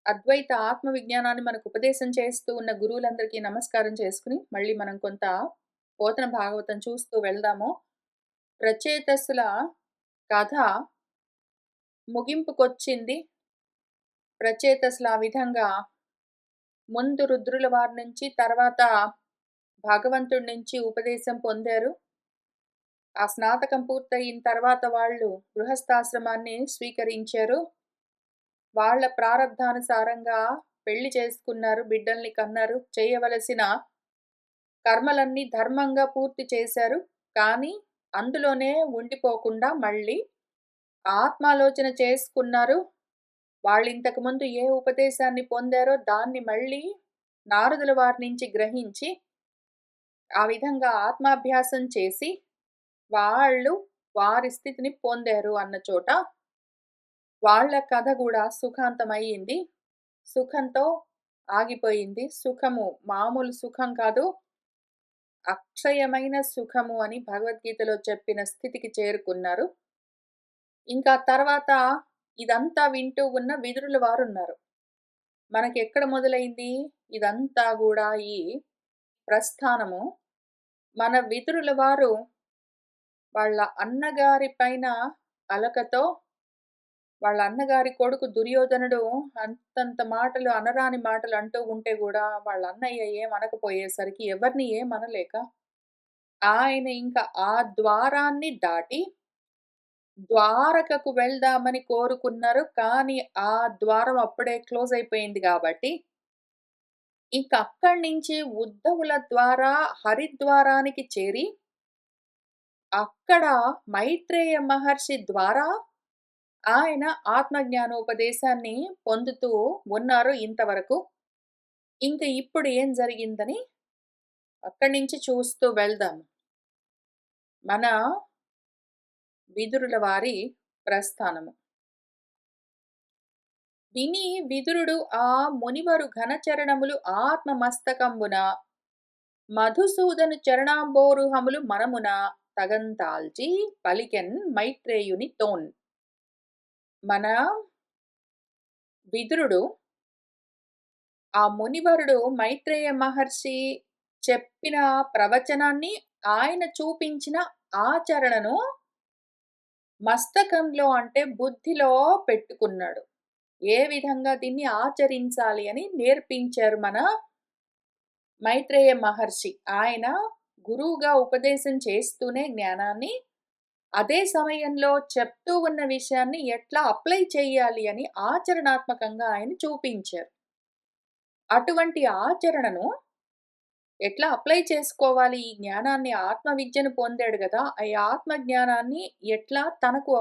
అద్వైత ఆత్మ విజ్ఞానాన్ని మనకు ఉపదేశం చేస్తూ ఉన్న గురువులందరికీ నమస్కారం చేసుకుని, మళ్ళీ మనం కొంత పోతన భాగవతం చూస్తూ వెళ్దాము. ప్రచేతస్సుల కథ ముగింపుకొచ్చింది. ప్రచేతస్సులు ఆ విధంగా ముందు రుద్రుల వారి నుంచి, తర్వాత భగవంతుడి నుంచి ఉపదేశం పొందారు. ఆ స్నాతకం పూర్తయిన తర్వాత వాళ్ళు గృహస్థాశ్రమాన్ని స్వీకరించారు. వాళ్ళ ప్రారబ్ధానుసారంగా పెళ్లి చేసుకున్నారు, బిడ్డల్ని కన్నారు, చేయవలసిన కర్మలన్నీ ధర్మంగా పూర్తి చేశారు. కానీ అందులోనే ఉండిపోకుండా మళ్ళీ ఆత్మాలోచన చేసుకున్నారు. వాళ్ళింతకుముందు ఏ ఉపదేశాన్ని పొందారో దాన్ని మళ్ళీ నారదుల వారి నుంచి గ్రహించి, ఆ విధంగా ఆత్మాభ్యాసం చేసి వాళ్ళు వారి స్థితిని పొందారు అన్న చోట వాళ్ళ కథ కూడా సుఖాంతమయ్యింది. సుఖంతో ఆగిపోయింది. సుఖము మామూలు సుఖం కాదు, అక్షయమైన సుఖము అని భగవద్గీతలో చెప్పిన స్థితికి చేరుకున్నారు. ఇంకా తర్వాత ఇదంతా వింటూ ఉన్న విదురుల వారున్నారు. మనకెక్కడ మొదలైంది ఇదంతా గూడా ఈ ప్రస్థానము? మన విదురుల వారు వాళ్ళ అన్నగారి పైన అలకతో, వాళ్ళ అన్నగారి కొడుకు దుర్యోధనుడు అంతంత మాటలు, అనరాని మాటలు అంటూ ఉంటే గూడా వాళ్ళ అన్నయ్య ఏమనకపోయేసరికి ఎవరిని ఏమనలేక ఆయన ఇంకా ఆ ద్వారాన్ని దాటి ద్వారకకు వెళ్దామని కోరుకున్నారు. కానీ ఆ ద్వారం అప్పుడే క్లోజ్ అయిపోయింది గాబట్టి, ఇంక అక్కడి నుంచి ఉద్ధవుల ద్వారా హరిద్వారానికి చేరి, అక్కడ మైత్రేయ మహర్షి ద్వారా ఆయన ఆత్మజ్ఞానోపదేశాన్ని పొందుతూ ఉన్నారు ఇంతవరకు. ఇంక ఇప్పుడు ఏం జరిగిందని అక్కడి నుంచి చూస్తూ వెళ్దాం. మన విదురుల వారి ప్రస్థానము. విని విదురుడు ఆ మునివరు ఘనచరణములు ఆత్మ మస్తకంబున మధుసూదను చరణాంబోరుహములు మనమున తగంతాల్చి పలికెన్ మైత్రేయుని తోన్. మన విదురుడు ఆ మునివరుడు మైత్రేయ మహర్షి చెప్పిన ప్రవచనాన్ని, ఆయన చూపించిన ఆచరణను మస్తకంలో అంటే బుద్ధిలో పెట్టుకున్నాడు. ఏ విధంగా దీన్ని ఆచరించాలి అని నేర్పించారు మన మైత్రేయ మహర్షి. ఆయన గురువుగా ఉపదేశం చేస్తూనే జ్ఞానాన్ని, అదే సమయంలో చెప్తూ ఉన్న విషయాన్ని ఎట్లా అప్లై చేయాలి అని ఆచరణాత్మకంగా ఆయన చూపించారు. అటువంటి ఆచరణను ఎట్లా అప్లై చేసుకోవాలి, ఈ జ్ఞానాన్ని, ఆత్మ విద్యను పొందాడు గదా! ఈ ఆత్మ జ్ఞానాన్ని ఎట్లా తనకు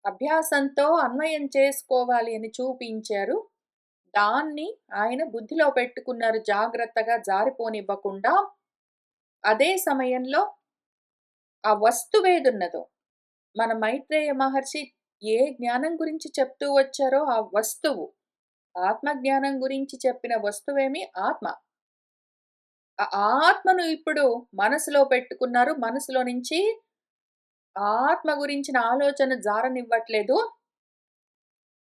అభ్యాసంతో అన్వయం చేసుకోవాలి అని చూపించారు. దాన్ని ఆయన బుద్ధిలో పెట్టుకున్నారు జాగ్రత్తగా, జారిపోనివ్వకుండా. అదే సమయంలో ఆ వస్తువేదున్నదో, మన మైత్రేయ మహర్షి ఏ జ్ఞానం గురించి చెప్తూ వచ్చారో ఆ వస్తువు, ఆత్మజ్ఞానం గురించి చెప్పిన వస్తువేమి ఆత్మ. ఆ ఆత్మను ఇప్పుడు మనసులో పెట్టుకున్నారు. మనసులో నుంచి ఆత్మ గురించిన ఆలోచన జారనివ్వట్లేదు.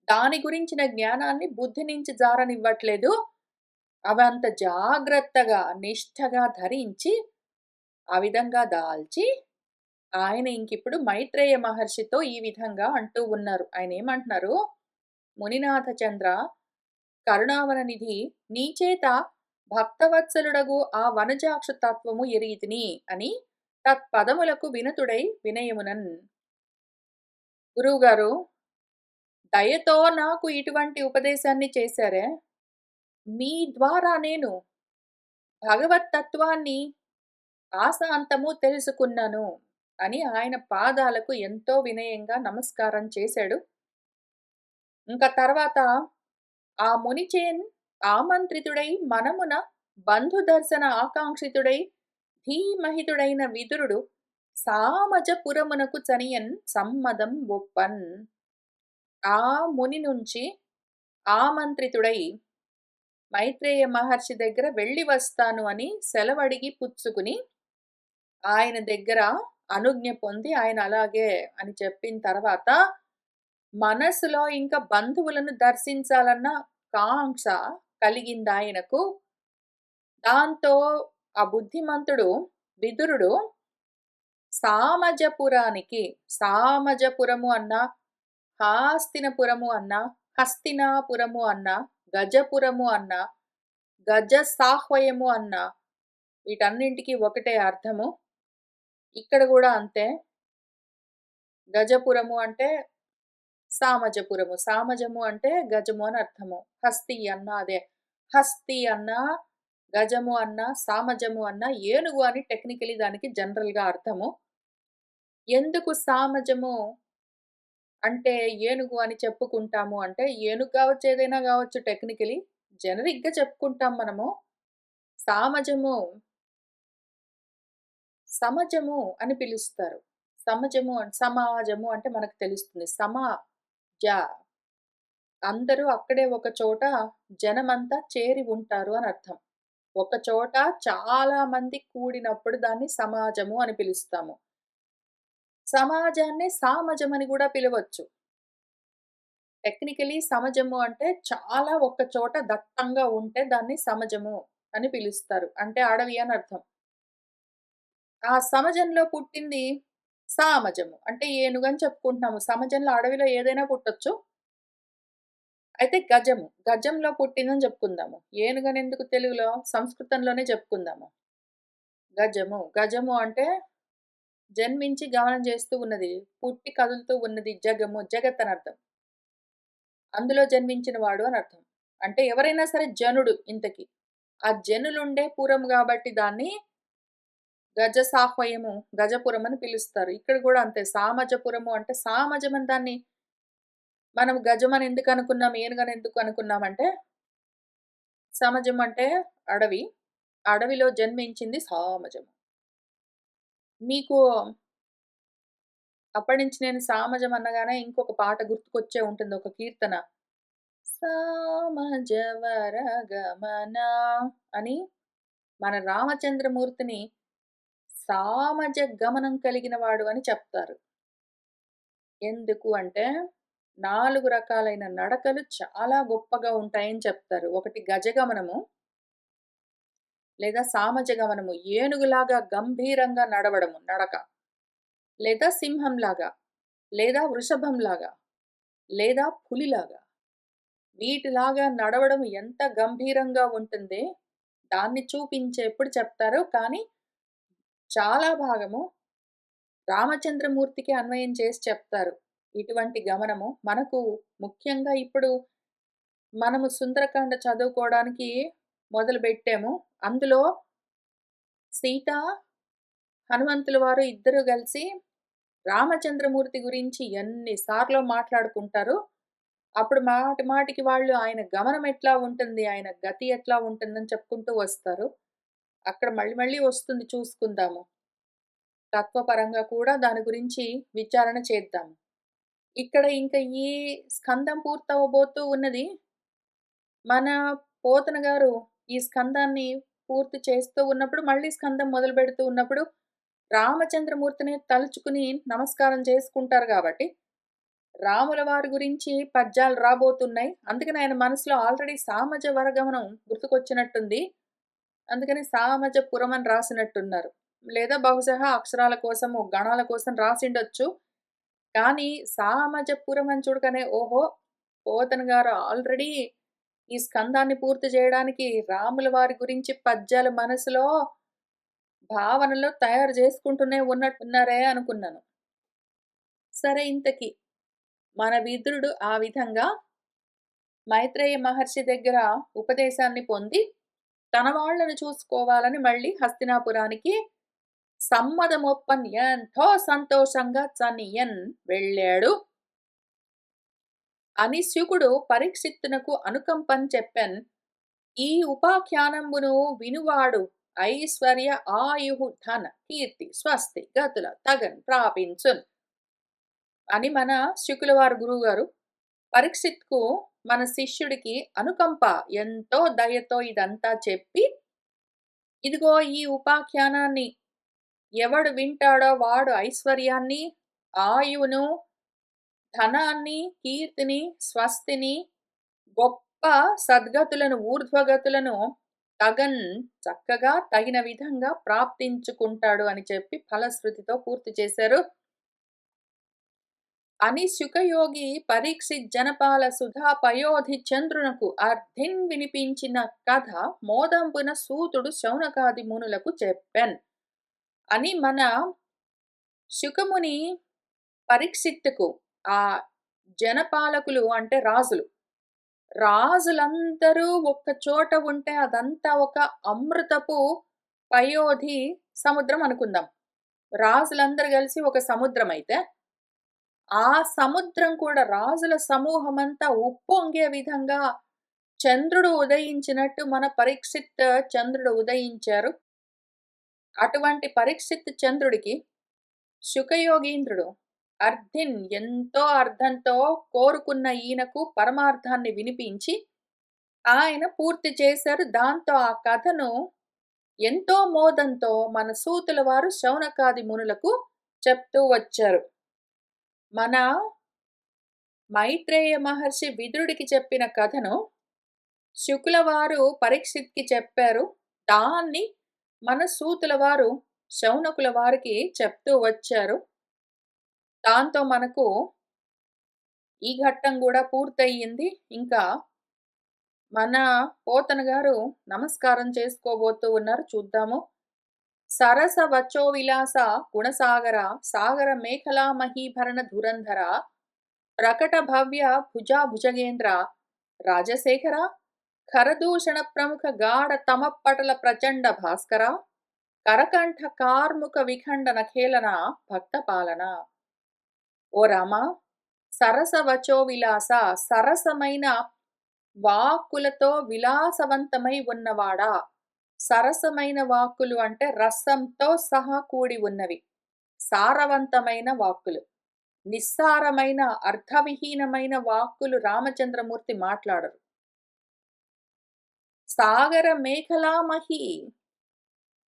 దాని గురించిన జ్ఞానాన్ని బుద్ధి నుంచి జారనివ్వట్లేదు. అవంత జాగ్రత్తగా, నిష్ఠగా ధరించి, ఆ విధంగా దాల్చి, ఆయన ఇంకిప్పుడు మైత్రేయ మహర్షితో ఈ విధంగా అంటూ ఉన్నారు. ఆయనేమంటున్నారు, మునినాథ చంద్ర కరుణావన నిధి, నీచేత భక్తవత్సలుడగు ఆ వనజాక్ష తత్వము ఎరిగితిని అని తత్పదములకు వినతుడై వినయమునన్. గురువుగారు దయతో నాకు ఇటువంటి ఉపదేశాన్ని చేశారే, మీ ద్వారా నేను భగవత్తత్వాన్ని ఆసాంతము తెలుసుకున్నాను అని ఆయన పాదాలకు ఎంతో వినయంగా నమస్కారం చేశాడు. ఇంకా తర్వాత ఆ మునిచేన్ ఆమంత్రితుడై మనమున బంధు దర్శన ఆకాంక్షితుడై ధీమహితుడైన విదురుడు సామజపురమునకు చనియన్ సమ్మదం ఒప్పన్. ఆ ముని నుంచి ఆమంత్రితుడై మైత్రేయ మహర్షి దగ్గర వెళ్ళి వస్తాను అని సెలవడిగి పుచ్చుకుని, ఆయన దగ్గర అనుజ్ఞ పొంది, ఆయన అలాగే అని చెప్పిన తర్వాత మనసులో ఇంకా బంధువులను దర్శించాలన్న కాంక్ష కలిగిందాయనకు. దాంతో ఆ బుద్ధిమంతుడు విదురుడు సామజపురానికి, సామజపురము అన్నా, హాస్తినపురము అన్నా, హస్తినాపురము అన్నా, గజపురము అన్నా, గజసాహ్వయము అన్నా వీటన్నింటికి ఒకటే అర్థము. ఇక్కడ గూడా అంతే. గజపురము అంటే సామజపురము. సామజము అంటే గజము అని అర్థము. హస్తి అన్నా అదే. హస్తి అన్నా, గజము అన్నా, సామజము అన్నా ఏనుగు అని టెక్నికలీ దానికి జనరల్‌గా అర్థము. ఎందుకు సామజము అంటే ఏనుగు అని చెప్పుకుంటాము అంటే, ఏనుగు గావచ్చు, ఏదైనా గావచ్చు టెక్నికలీ. జెనరిక్‌గా చెప్పుకుంటాం మనము. సామజము, సమజము అని పిలుస్తారు. సమాజము అంటే మనకు తెలుస్తుంది. జ అందరూ అక్కడే ఒక చోట జనమంతా చేరి ఉంటారు అని అర్థం. ఒక చోట చాలా మంది కూడినప్పుడు దాన్ని సమాజము అని పిలుస్తాము. సమాజాన్నే సామజమని గూడా పిలవచ్చు. టెక్నికలీ సమజము అంటే చాలా ఒక్క చోట దట్టంగా ఉంటే దాన్ని సమజము అని పిలుస్తారు. అంటే అడవి అని అర్థం. ఆ సమజంలో పుట్టింది సామజము. అంటే ఏనుగని చెప్పుకుంటున్నాము. సమజంలో అడవిలో ఏదైనా పుట్టొచ్చు. అయితే గజము. గజంలో పుట్టిందని చెప్పుకుందాము. ఏనుగనెందుకు తెలుగులో? సంస్కృతంలోనే చెప్పుకుందాము. గజము. గజము అంటే జన్మించి గమనం చేస్తూ ఉన్నది. పుట్టి కదులుతూ ఉన్నది జగము. జగత్ అనర్థం. అందులో జన్మించిన వాడు అని అర్థం. అంటే ఎవరైనా సరే జనుడు ఇంతకి. ఆ జనులుండే పురం గాబట్టి దాన్ని గజసాహ్వయము, గజపురం అని పిలుస్తారు. ఇక్కడ గూడా అంతే. సామజపురము అంటే సామజమని దాన్ని మనం గజమని ఎందుకు అనుకున్నాం, ఏనుగని ఎందుకు అనుకున్నామంటే, సమజం అంటే అడవి. అడవిలో జన్మించింది సామజము. మీకు అప్పటినుంచి నేను సామజం అనగానే ఇంకొక పాట గుర్తుకొచ్చే ఉంటుంది. ఒక కీర్తన. సామజవరగమన అని మన రామచంద్రమూర్తిని సామజ గమనం కలిగిన వాడు అని చెప్తారు. ఎందుకు అంటే 4 రకాలైన నడకలు చాలా గొప్పగా ఉంటాయని చెప్తారు. ఒకటి గజగమనము లేదా సామజ గమనము. ఏనుగులాగా గంభీరంగా నడవడము నడక. లేదా సింహంలాగా, లేదా వృషభంలాగా, లేదా పులిలాగా. వీటిలాగా నడవడం ఎంత గంభీరంగా ఉంటుంది, దాన్ని చూపించేప్పుడు చెప్తారు. కానీ చాలా భాగము రామచంద్రమూర్తికి అన్వయం చేసి చెప్తారు. ఇటువంటి గమనము మనకు ముఖ్యంగా ఇప్పుడు మనము సుందరకాండ చదువుకోవడానికి మొదలుబెట్టాము. అందులో సీత, హనుమంతుల వారు ఇద్దరు కలిసి రామచంద్రమూర్తి గురించి ఎన్ని సార్లో మాట్లాడుకుంటారు. అప్పుడు మాటి మాటికి వాళ్ళు ఆయన గమనం ఎట్లా ఉంటుంది, ఆయన గతి ఎట్లా ఉంటుందని చెప్పుకుంటూ వస్తారు. అక్కడ మళ్ళీ మళ్ళీ వస్తుంది చూసుకుందాము. తత్వపరంగా కూడా దాని గురించి విచారణ చేద్దాం. ఇక్కడ ఇంకా ఈ స్కందం పూర్తవ్వబోతూ ఉన్నది. మన పోతన గారు ఈ స్కందాన్ని పూర్తి చేస్తూ ఉన్నప్పుడు, మళ్ళీ స్కందం మొదలుపెడుతూ ఉన్నప్పుడు రామచంద్రమూర్తిని తలుచుకుని నమస్కారం చేసుకుంటారు గాబట్టి, రాముల వారి గురించి పద్యాలు రాబోతున్నాయి. అందుకని ఆయన మనసులో ఆల్రెడీ సామజ వరగమనం గుర్తుకొచ్చినట్టుంది. అందుకని సామజపురం అని రాసినట్టున్నారు. లేదా బహుశः అక్షరాల కోసము, గణాల కోసం రాసిండొచ్చు. కానీ సామజపురం అని చూడగానే ఓహో! పోతన గారు ఆల్రెడీ ఈ స్కందాన్ని పూర్తి చేయడానికి రాముల వారి గురించి పద్యాలు మనసులో, భావనలో తయారు చేసుకుంటూనే ఉన్నట్టున్నారే అనుకున్నాను. సరే ఇంతకి మన విదురుడు ఆ విధంగా మైత్రేయ మహర్షి దగ్గర ఉపదేశాన్ని పొంది, తన వాళ్ళను చూసుకోవాలని మళ్ళీ హస్తినాపురానికి సమ్మదమొప్పన్ ఎంతో సంతోషంగా చనియన్ వెళ్ళాడు అని శుకుడు పరీక్షిత్తునకు అనుకంపన్ చెప్పెన్. ఈ ఉపాఖ్యానంబును వినువాడు ఐశ్వర్య ఆయుహు ధన కీర్తి స్వస్తి గతుల తగన్ ప్రాపించున్ అని మన శుకుల వారు గురువుగారు పరీక్షిత్కు మన శిష్యుడికి అనుకంప ఎంతో దయతో ఇదంతా చెప్పి, ఇదిగో ఈ ఉపాఖ్యానాన్ని ఎవడు వింటాడో వాడు ఐశ్వర్యాన్ని, ఆయువును, ధనాన్ని, కీర్తిని, స్వస్తిని, గొప్ప గొప్ప సద్గతులను, ఊర్ధ్వగతులను చక్కగా తగిన విధంగా ప్రాప్తించుకుంటాడు అని చెప్పి ఫలశ్రుతితో పూర్తి చేశారు. అని శుకయోగి పరీక్షిత్ జనపాల సుధా పయోధి చంద్రునకు అర్ధిన్ వినిపించిన కథ మోదంబున సూతుడు శౌనకాది మునులకు చెప్పెన్ అని మన శుకముని పరీక్షిత్తుకు ఆ జనపాలకులు అంటే రాజులందరూ ఒక్క చోట ఉంటే అదంతా ఒక అమృతపు పయోధి సముద్రం అనుకుందాం. రాజులందరూ కలిసి ఒక సముద్రం అయితే ఆ సముద్రం కూడా రాజుల సమూహమంతా ఉప్పొంగే విధంగా చంద్రుడు ఉదయించినట్టు మన పరీక్షిత్ చంద్రుడు ఉదయించారు. అటువంటి పరీక్షిత్ చంద్రుడికి శుకయోగీంద్రుడు ఎంతో అర్థంతో కోరుకున్న ఈయనకు పరమార్థాన్ని వినిపించి ఆయన పూర్తి చేశారు. దాంతో ఆ కథను ఎంతో మోదంతో మన సూతుల వారు శౌనకాది మునులకు చెప్తూ వచ్చారు. మన మైత్రేయ మహర్షి విదురుడికి చెప్పిన కథను శుకుల వారు పరీక్షిత్కి చెప్పారు. దాన్ని మన సూతుల వారు శౌనకుల వారికి చెప్తూ వచ్చారు. దాంతో మనకు ఈ ఘట్టం కూడా పూర్తయింది. ఇంకా మన పోతన గారు నమస్కారం చేసుకోబోతూ ఉన్నారు, చూద్దాము. సరస వచో విలాస గుణసాగర సాగర మేఖలా మహీభరణ ధురంధర ప్రకట భవ్య భుజా భుజగేంద్ర రాజశేఖర ఖరదూషణ ప్రముఖ గాఢ తమపటల ప్రచండ భాస్కర కరకంఠ కార్ముక విఖండన ఖేళన భక్త పాలన. ఓ రామా, సరస వచో విలాస సరసమైన వాక్కులతో విలాసవంతమై ఉన్నవాడా. సరసమైన వాక్కులు అంటే రసంతో సహా కూడి ఉన్నవి. సారవంతమైన వాక్కులు, నిస్సారమైన అర్థవిహీనమైన వాక్కులు రామచంద్రమూర్తి మాట్లాడరు. సాగర మేఖలామహి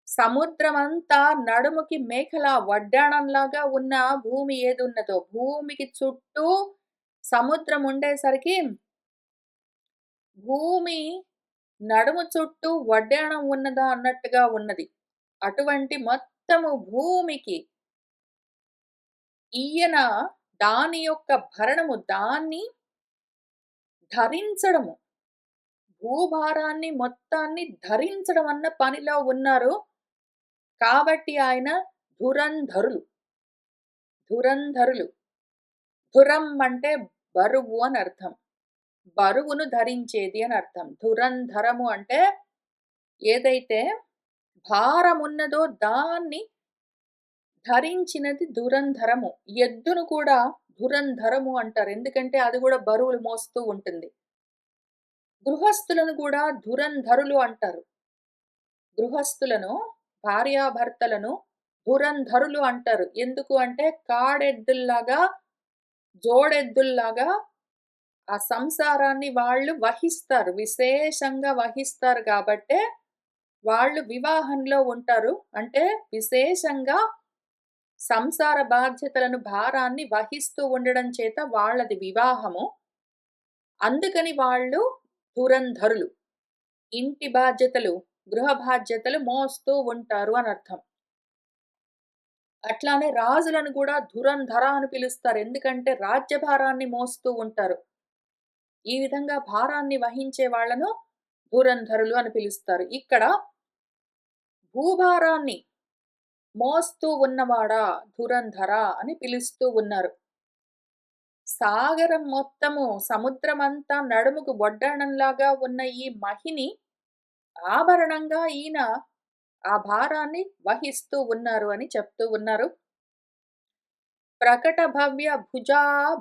సముద్రమంతా నడుముకి మేఖల వడ్డాణంలాగా ఉన్న భూమి ఏదున్నదో భూమికి చుట్టూ సముద్రం ఉండేసరికి భూమి నడుము చుట్టూ వడ్డాణం ఉన్నదా అన్నట్టుగా ఉన్నది. అటువంటి మొత్తము భూమికి ఈయన దాని యొక్క భరణము, దాన్ని ధరించడము, భూభారాన్ని మొత్తాన్ని ధరించడం అన్న పనిలో ఉన్నారు. కాబట్టి ఆయన ధురంధరులు. ధురం అంటే బరువు అని అర్థం, బరువును ధరించేది అని అర్థం. ధురంధరము అంటే ఏదైతే భారమున్నదో దాన్ని ధరించినది ధురంధరము. ఎద్దును కూడా ధురంధరము అంటారు, ఎందుకంటే అది కూడా బరువులు మోస్తూ ఉంటుంది. గృహస్థులను కూడా ధురంధరులు అంటారు. గృహస్థులను, భార్యాభర్తలను ధురంధరులు అంటారు. ఎందుకు అంటే కాడెద్దుల్లాగా, జోడెద్దుల్లాగా ఆ సంసారాన్ని వాళ్ళు వహిస్తారు, విశేషంగా వహిస్తారు. కాబట్టే వాళ్ళు వివాహంలో ఉంటారు. అంటే విశేషంగా సంసార బాధ్యతలను, భారాన్ని వహిస్తూ ఉండడం చేత వాళ్ళది వివాహము. అందుకని వాళ్ళు ధురంధరులు. ఇంటి బాధ్యతలు, గృహ బాధ్యతలు మోస్తూ ఉంటారు అని అర్థం. అట్లానే రాజులను కూడా ధురంధర అని పిలుస్తారు, ఎందుకంటే రాజ్యభారాన్ని మోస్తూ ఉంటారు. ఈ విధంగా భారాన్ని వహించే వాళ్లను ధురంధరులు అని పిలుస్తారు. ఇక్కడ భూభారాన్ని మోస్తూ ఉన్నవాడా ధురంధర అని పిలుస్తూ ఉన్నారు. సాగరం మొత్తము, సముద్రమంతా నడుముకు వడ్డాణంలాగా ఉన్న ఈ మహిని ఆభరణంగా ఈయన ఆ భారాన్ని వహిస్తూ ఉన్నారు అని చెప్తూ ఉన్నారు. ప్రకట భవ్య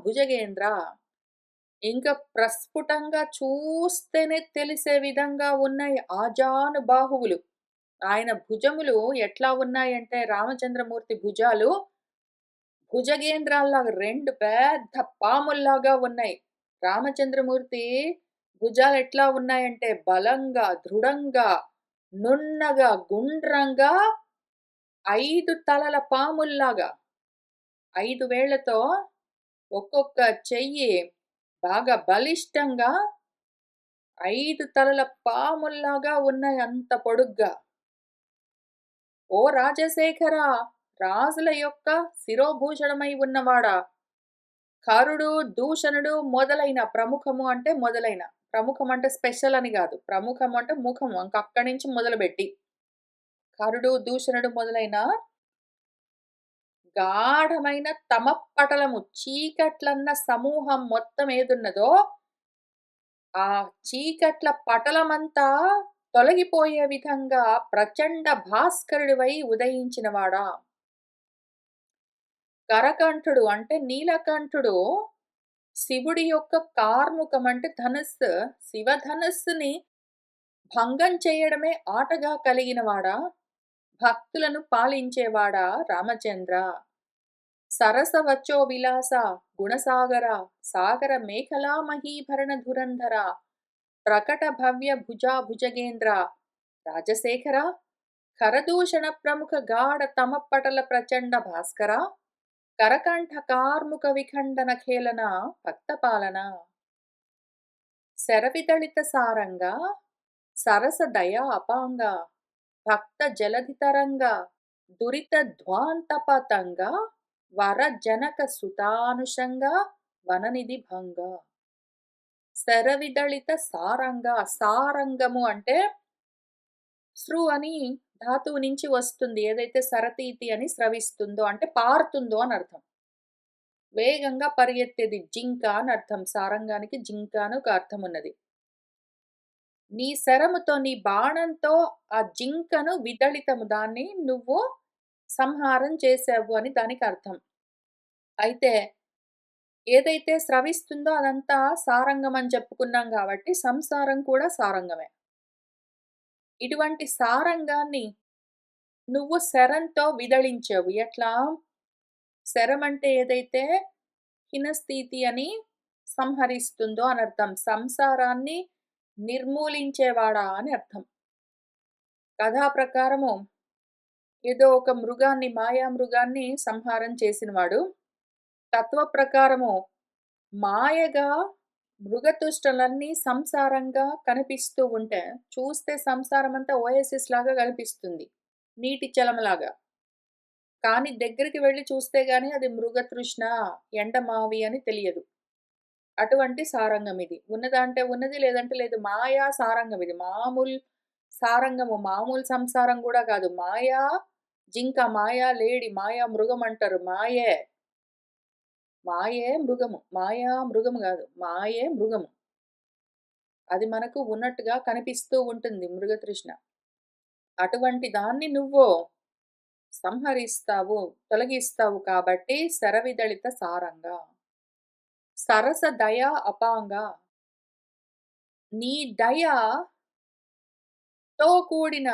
భుజగేంద్ర, ఇంకా ప్రస్ఫుటంగా చూస్తేనే తెలిసే విధంగా ఉన్నాయి ఆజానుబాహువులు. ఆయన భుజములు ఎట్లా ఉన్నాయంటే, రామచంద్రమూర్తి భుజాలు భుజగేంద్రాల్లాగా రెండు పెద్ద పాముల్లాగా ఉన్నాయి. రామచంద్రమూర్తి భుజాలు ఎట్లా ఉన్నాయంటే బలంగా, దృఢంగా, నున్నగా, గుండ్రంగా 5 తలల పాముల్లాగా, 5 వేళ్లతో, 1 చెయ్యి బాగా బలిష్టంగా 5 తలల పాముల్లాగా ఉన్నాయి అంత పొడుగ్గా. ఓ రాజశేఖరా! రాజుల యొక్క శిరోభూషణమై ఉన్నవాడా! కరుడు, దూషణుడు మొదలైన ప్రముఖము అంటే మొదలైన. ప్రముఖం అంటే స్పెషల్ అని గాదు. ప్రముఖం అంటే ముఖము. ఇంక అక్కడి నుంచి మొదలుబెట్టి. కరుడు, దూషణుడు మొదలైన గాఢమైన తమప్పటలము చీకట్లన్న సమూహం మొత్తం ఏదున్నదో, ఆ చీకట్ల పటలమంతా తొలగిపోయే విధంగా ప్రచండ భాస్కరుడివై ఉదయించినవాడా! కరకంఠుడు అంటే నీలకంఠుడు శివుడి యొక్క కార్ముకం అంటే ధనుస్సు. శివధనుస్సుని భంగం చేయడమే ఆటగా కలిగినవాడా! భక్తులను పాలించేవాడా రామచంద్ర! సరసవచ్చో విలాస గుణసాగర సాగర మేఖలా మహీభరణ ధురంధర ప్రకట భవ్య భుజా భుజగేంద్ర రాజశేఖర కరదూషణ ప్రముఖ గాఢ తమపటల ప్రచండ భాస్కర కరకంఠ కార్ముక విఖండన ఖేళన భక్తపాలన శరవిదళిత సారంగ సరస దయా అపాంగ భక్త జలధి తరంగ దురిత ధ్వాంత పతంగ వర జనక సుతానుషంగ వననిధి భంగ శరవిదళిత సారంగ. సారంగము అంటే సృ అని ధాతువు నుంచి వస్తుంది. ఏదైతే సరతీతి అని స్రవిస్తుందో అంటే పారుతుందో అని అర్థం. వేగంగా పరిగెత్తేది జింక అని అర్థం. సారంగానికి జింక అని ఒక అర్థం ఉన్నది. నీ శరముతో నీ బాణంతో ఆ జింకను విదళితము దాన్ని నువ్వు సంహారం చేసావు అని దానికి అర్థం. అయితే ఏదైతే స్రవిస్తుందో అదంతా సారంగం అని చెప్పుకున్నాం కాబట్టి సంసారం కూడా సారంగమే. ఇటువంటి సారంగాన్ని నువ్వు శరంతో విదళించావు. ఎట్లా? శరం అంటే ఏదైతే హినస్థితి అని సంహరిస్తుందో అని అర్థం. సంసారాన్ని నిర్మూలించేవాడా అని అర్థం. కథా ప్రకారము ఏదో ఒక మృగాన్ని మాయా మృగాన్ని సంహారం చేసినవాడు. తత్వ ప్రకారము మాయగా మృగతుష్టలన్నీ సంసారంగా కనిపిస్తూ ఉంటే చూస్తే సంసారం అంతా ఓఎస్ఎస్ లాగా కనిపిస్తుంది. నీటి చలమలాగా. కానీ దగ్గరికి వెళ్ళి చూస్తే గాని అది మృగతృష్ణ, ఎండమావి అని తెలియదు. అటువంటి సారంగం ఇది. ఉన్నదంటే ఉన్నది, లేదంటే లేదు. మాయా సారంగం ఇది. మామూలు సారంగము, మామూలు సంసారం కూడా కాదు. మాయా జింక, మాయా లేడి, మాయా మృగం అంటారు. మాయే. మాయే మృగము. మాయా మృగము కాదు. మాయే మృగము. అది మనకు ఉన్నట్టుగా కనిపిస్తూ ఉంటుంది మృగతృష్ణ. అటువంటి దాన్ని నువ్వు సంహరిస్తావు, తొలగిస్తావు కాబట్టి శరవిదళిత సారంగా. సరస దయా అపాంగ. నీ దయతో కూడిన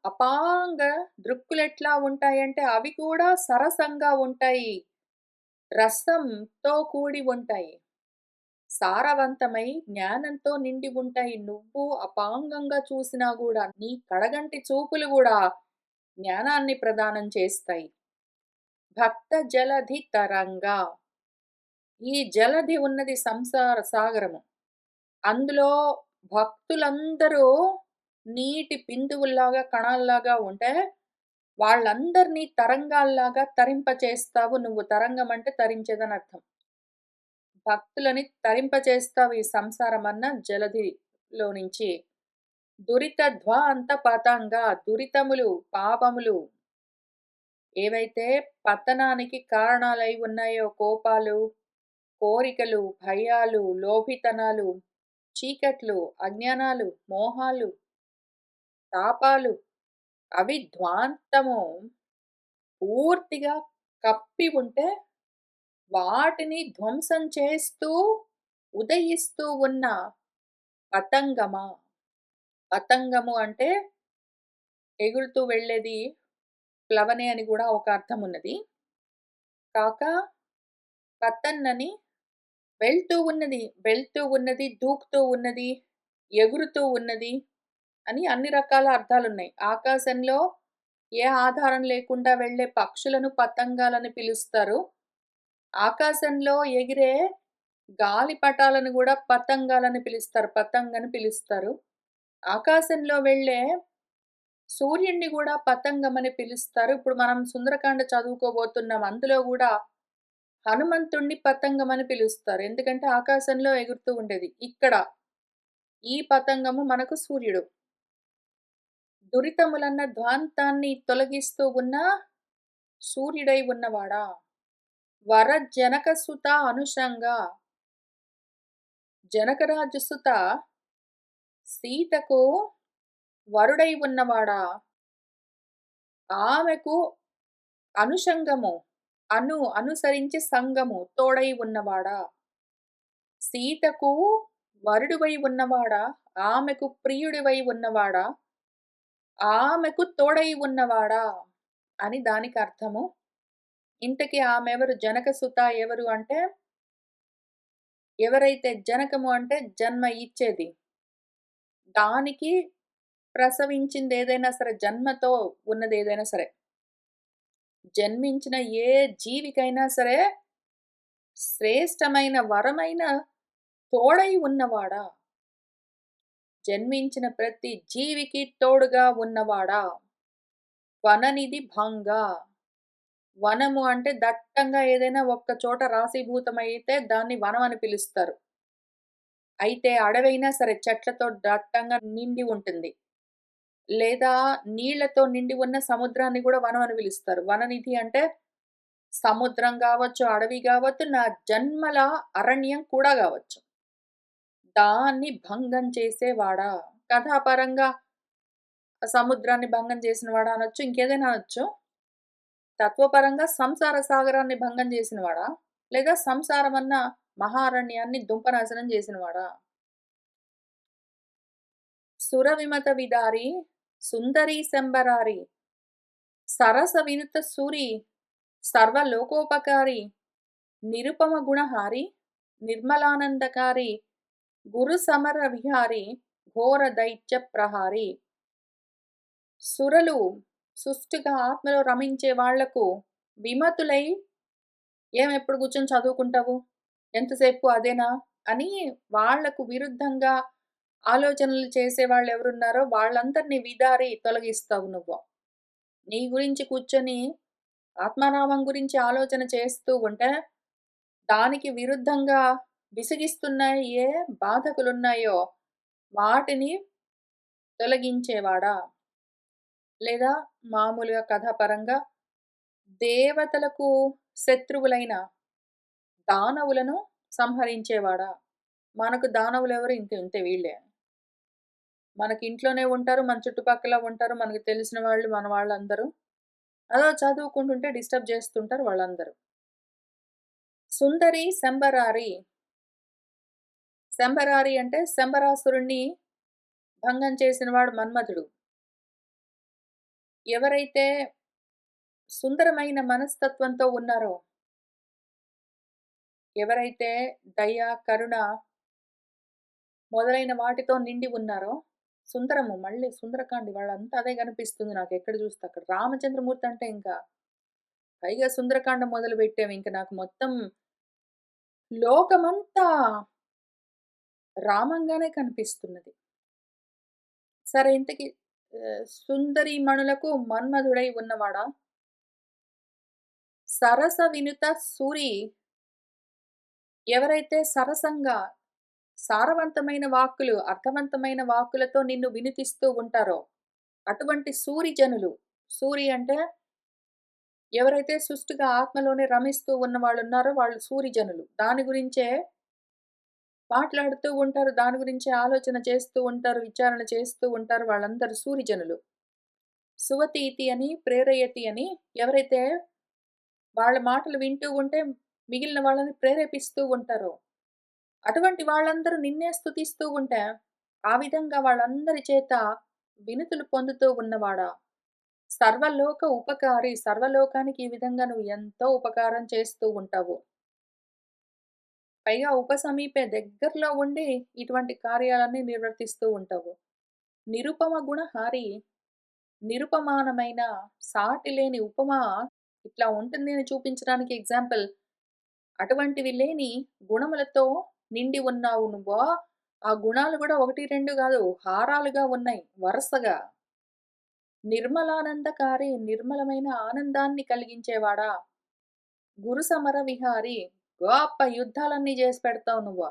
అపాంగ దృక్కులెట్లా ఉంటాయంటే అవి కూడా సరసంగా ఉంటాయి. రసంతో కూడి ఉంటాయి. సారవంతమై జ్ఞానంతో నిండి ఉంటాయి. నువ్వు అపాంగంగా చూసినా గూడా నీ కడగంటి చూపులు గూడా జ్ఞానాన్ని ప్రదానం చేస్తాయి. భక్త జలధి తరంగా. ఈ జలధి ఉన్నది సంసార సాగరము. అందులో భక్తులందరూ నీటి బిందువుల్లాగా, కణాల్లాగా ఉంటే వాళ్ళందరినీ తరంగాల్లాగా తరింపచేస్తావు నువ్వు. తరంగం అంటే తరించేదని అర్థం. భక్తులని తరింపచేస్తావు ఈ సంసారమన్న జలధిలో నుంచి. దురిత ధ్వాంత పతంగా. దురితములు, పాపములు ఏవైతే పతనానికి కారణాలై ఉన్నాయో, కోపాలు, కోరికలు, భయాలు, లోభితనాలు, చీకట్లు, అజ్ఞానాలు, మోహాలు, తాపాలు అవి ధ్వాంతము పూర్తిగా కప్పి ఉంటే వాటిని ధ్వంసం చేస్తూ ఉదయిస్తూ ఉన్న పతంగమా. పతంగము అంటే ఎగురుతూ వెళ్ళేది ప్లవనే అని కూడా ఒక అర్థం ఉన్నది. కాక పతన్నని వెళ్తూ ఉన్నది, వెళ్తూ ఉన్నది, దూకుతూ ఉన్నది, ఎగురుతూ ఉన్నది అని అన్ని రకాల అర్థాలున్నాయి. ఆకాశంలో ఏ ఆధారం లేకుండా వెళ్ళే పక్షులను పతంగాలని పిలుస్తారు. ఆకాశంలో ఎగిరే గాలిపటాలను గూడా పతంగాలని పిలుస్తారు. పతంగ్ అని పిలుస్తారు. ఆకాశంలో వెళ్ళే సూర్యుడిని గూడా పతంగమని పిలుస్తారు. ఇప్పుడు మనం సుందరకాండ చదువుకోబోతున్నాం. అందులో గూడా హనుమంతుడిని పతంగమని పిలుస్తారు. ఎందుకంటే ఆకాశంలో ఎగురుతూ ఉండేది. ఇక్కడ ఈ పతంగము మనకు సూర్యుడు. దురితములన్న ధ్వాంతాన్ని తొలగిస్తూ ఉన్న సూర్యుడై ఉన్నవాడా! జనకసుత అనుషంగా జనకరాజు సుత సీతకు వరుడై ఉన్నవాడా! ఆమెకు అనుషంగము అనుసరించి సంగము తోడై ఉన్నవాడా! సీతకు వరుడివై ఉన్నవాడా! ఆమెకు ప్రియుడివై ఉన్నవాడా! ఆమెకు తోడై ఉన్నవాడా! అని దానికి అర్థము. ఇంతకీ ఆమెవరు? జనకసుత ఎవరు అంటే, ఎవరైతే జనకము అంటే జన్మ ఇచ్చేది. దానికి ప్రసవించిందేదైనా సరే, జన్మతో ఉన్నదేదైనా సరే. జన్మించిన ఏ జీవికైనా సరే, శ్రేష్టమైన వరమైన తోడై ఉన్నవాడా! జన్మించిన ప్రతి జీవికి తోడుగా ఉన్నవాడా! వననిధి భంగ. వనము అంటే దట్టంగా ఏదైనా ఒక్క చోట రాశీభూతమైతే దాన్ని వనం అని పిలుస్తారు. అయితే అడవైనా సరే చెట్లతో దట్టంగా నిండి ఉంటుంది. లేదా నీళ్లతో నిండి ఉన్న సముద్రాన్ని గూడా వనం అని పిలుస్తారు. వననిధి అంటే సముద్రం గావచ్చు, అడవి గావచ్చు, నా జన్మల అరణ్యం కూడా గావచ్చు. దాన్ని భంగం చేసేవాడా. కథాపరంగా సముద్రాన్ని భంగం చేసినవాడా అనొచ్చు. ఇంకేదైనా అనొచ్చు. తత్వపరంగా సంసార సాగరాన్ని భంగం చేసినవాడా? లేదా సంసారమన్న మహారణ్యాన్ని దుంపనాశనం చేసినవాడా? సురవిమత విదారి, సుందరీ శంబరారి, సరస వినుత సూరి, సర్వలోకోపకారి, నిరుపమ గుణహారి, నిర్మలానందకారి, గురు సమర విహారి, ఘోర దైత్య ప్రహారి. సురలు సుష్టుగా ఆత్మలో రమించే వాళ్లకు విమతులై ఎప్పుడు కూర్చొని చదువుకుంటావు? ఎంతసేపు అదేనా? అని వాళ్లకు విరుద్ధంగా ఆలోచనలు చేసేవాళ్ళెవరున్నారో వాళ్ళందరిని విదారి తొలగిస్తావు నువ్వు. నీ గురించి కూర్చొని ఆత్మారామం గురించి ఆలోచన చేస్తూ ఉంటే, దానికి విరుద్ధంగా విసిగిస్తున్న ఏ బాధకులున్నాయో వాటిని తొలగించేవాడా? లేదా మామూలుగా కథాపరంగా దేవతలకు శత్రువులైన దానవులను సంహరించేవాడా? మనకు దానవులెవరు? ఇంతే వీళ్ళే. మనకింట్లోనే ఉంటారు. మన చుట్టుపక్కల ఉంటారు. మనకు తెలిసిన వాళ్ళు, మన వాళ్ళందరూ. అలా చదువుకుంటుంటే డిస్టర్బ్ చేస్తుంటారు వాళ్ళందరూ. సుందరి శంబరారి. శంబరారి అంటే శంబరాసురుణ్ణి భంగం చేసినవాడు మన్మథుడు. ఎవరైతే సుందరమైన మనస్తత్వంతో ఉన్నారో, ఎవరైతే దయ, కరుణ మొదలైన వాటితో నిండి ఉన్నారో, సుందరము మళ్ళీ సుందరకాండ వాళ్ళంతా అదే కనిపిస్తుంది నాకెక్కడ చూస్తే అక్కడ. రామచంద్రమూర్తి అంటే ఇంకా పైగా సుందరకాండ మొదలుపెట్టాము. ఇంక నాకు మొత్తం లోకమంతా రామంగానే కనిపిస్తున్నది. సరే ఇంతకీ సుందరీమణులకు మన్మధుడై ఉన్నవాడా? సరస వినుత సూరి. ఎవరైతే సరసంగా సారవంతమైన వాక్కులు, అర్థవంతమైన వాక్కులతో నిన్ను వినిపిస్తూ ఉంటారో, అటువంటి సూరి జనులు. సూరి అంటే ఎవరైతే సుష్టుగా ఆత్మలోనే రమిస్తూ ఉన్నవాళ్ళున్నారో వాళ్ళు సూరి జనులు. దాని గురించే మాట్లాడుతూ ఉంటారు. దాని గురించే ఆలోచన చేస్తూ ఉంటారు. విచారణ చేస్తూ ఉంటారు. వాళ్ళందరూ సూరి జనులు. సువతీతి అని, ప్రేరయతి అని ఎవరైతే వాళ్ళ మాటలు వింటూ ఉంటే మిగిలిన వాళ్ళని ప్రేరేపిస్తూ ఉంటారో, అటువంటి వాళ్ళందరూ నిన్నే స్తుతిస్తూ ఉంటే, ఆ విధంగా వాళ్ళందరి చేత వినుతులు పొందుతూ ఉన్నవాడా? సర్వలోక ఉపకారి. సర్వలోకానికి ఈ విధంగా నువ్వు ఎంతో ఉపకారం చేస్తూ ఉంటావు. పైగా ఉపసమీపే దగ్గరలో ఉండి ఇటువంటి కార్యాలన్నీ నిర్వర్తిస్తూ ఉంటావు. నిరుపమ గుణహారి. నిరుపమానమైన సాటి లేని ఉపమా ఇట్లా ఉంటుంది అని చూపించడానికి ఎగ్జాంపుల్ అటువంటివి లేని గుణములతో నిండి ఉన్నావు నువ్వు. ఆ గుణాలు గూడా 1, 2 గాదు. హారాలుగా ఉన్నాయి వరసగా. నిర్మలానందకారి నిర్మలమైన ఆనందాన్ని కలిగించేవాడా! గురు సమర విహారి గొప్ప యుద్ధాలన్నీ జేసి పెడతావు నువ్వు.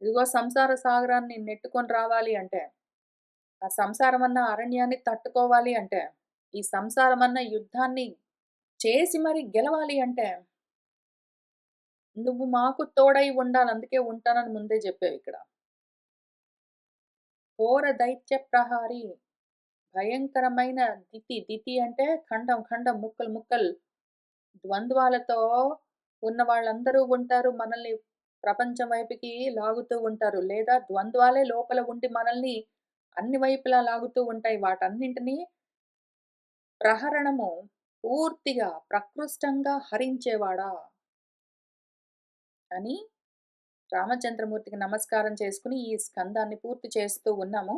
ఇదిగో సంసార సాగరాన్ని నెట్టుకొని రావాలి అంటే, ఆ సంసారమన్న అరణ్యాన్ని తట్టుకోవాలి అంటే, ఈ సంసారమన్న యుద్ధాన్ని చేసి మరి గెలవాలి అంటే, నువ్వు మాకు తోడై ఉండాలి. అందుకే ఉంటానని ముందే జెప్పావిక్కడ. ఘోర దైత్య ప్రహారి భయంకరమైన దితి అంటే ఖండం, ఖండం, ముక్కలు, ముక్కలు ద్వంద్వాలతో ఉన్న వాళ్ళందరూ ఉంటారు. మనల్ని ప్రపంచం వైపుకి లాగుతూ ఉంటారు. లేదా ద్వంద్వాలే లోపల ఉండి మనల్ని అన్ని వైపులా లాగుతూ ఉంటాయి. వాటన్నింటిని ప్రహరణము పూర్తిగా ప్రకృష్టంగా హరించేవాడా అని రామచంద్రమూర్తికి నమస్కారం చేసుకొని ఈ స్కందాన్ని పూర్తి చేస్తూ ఉన్నాము.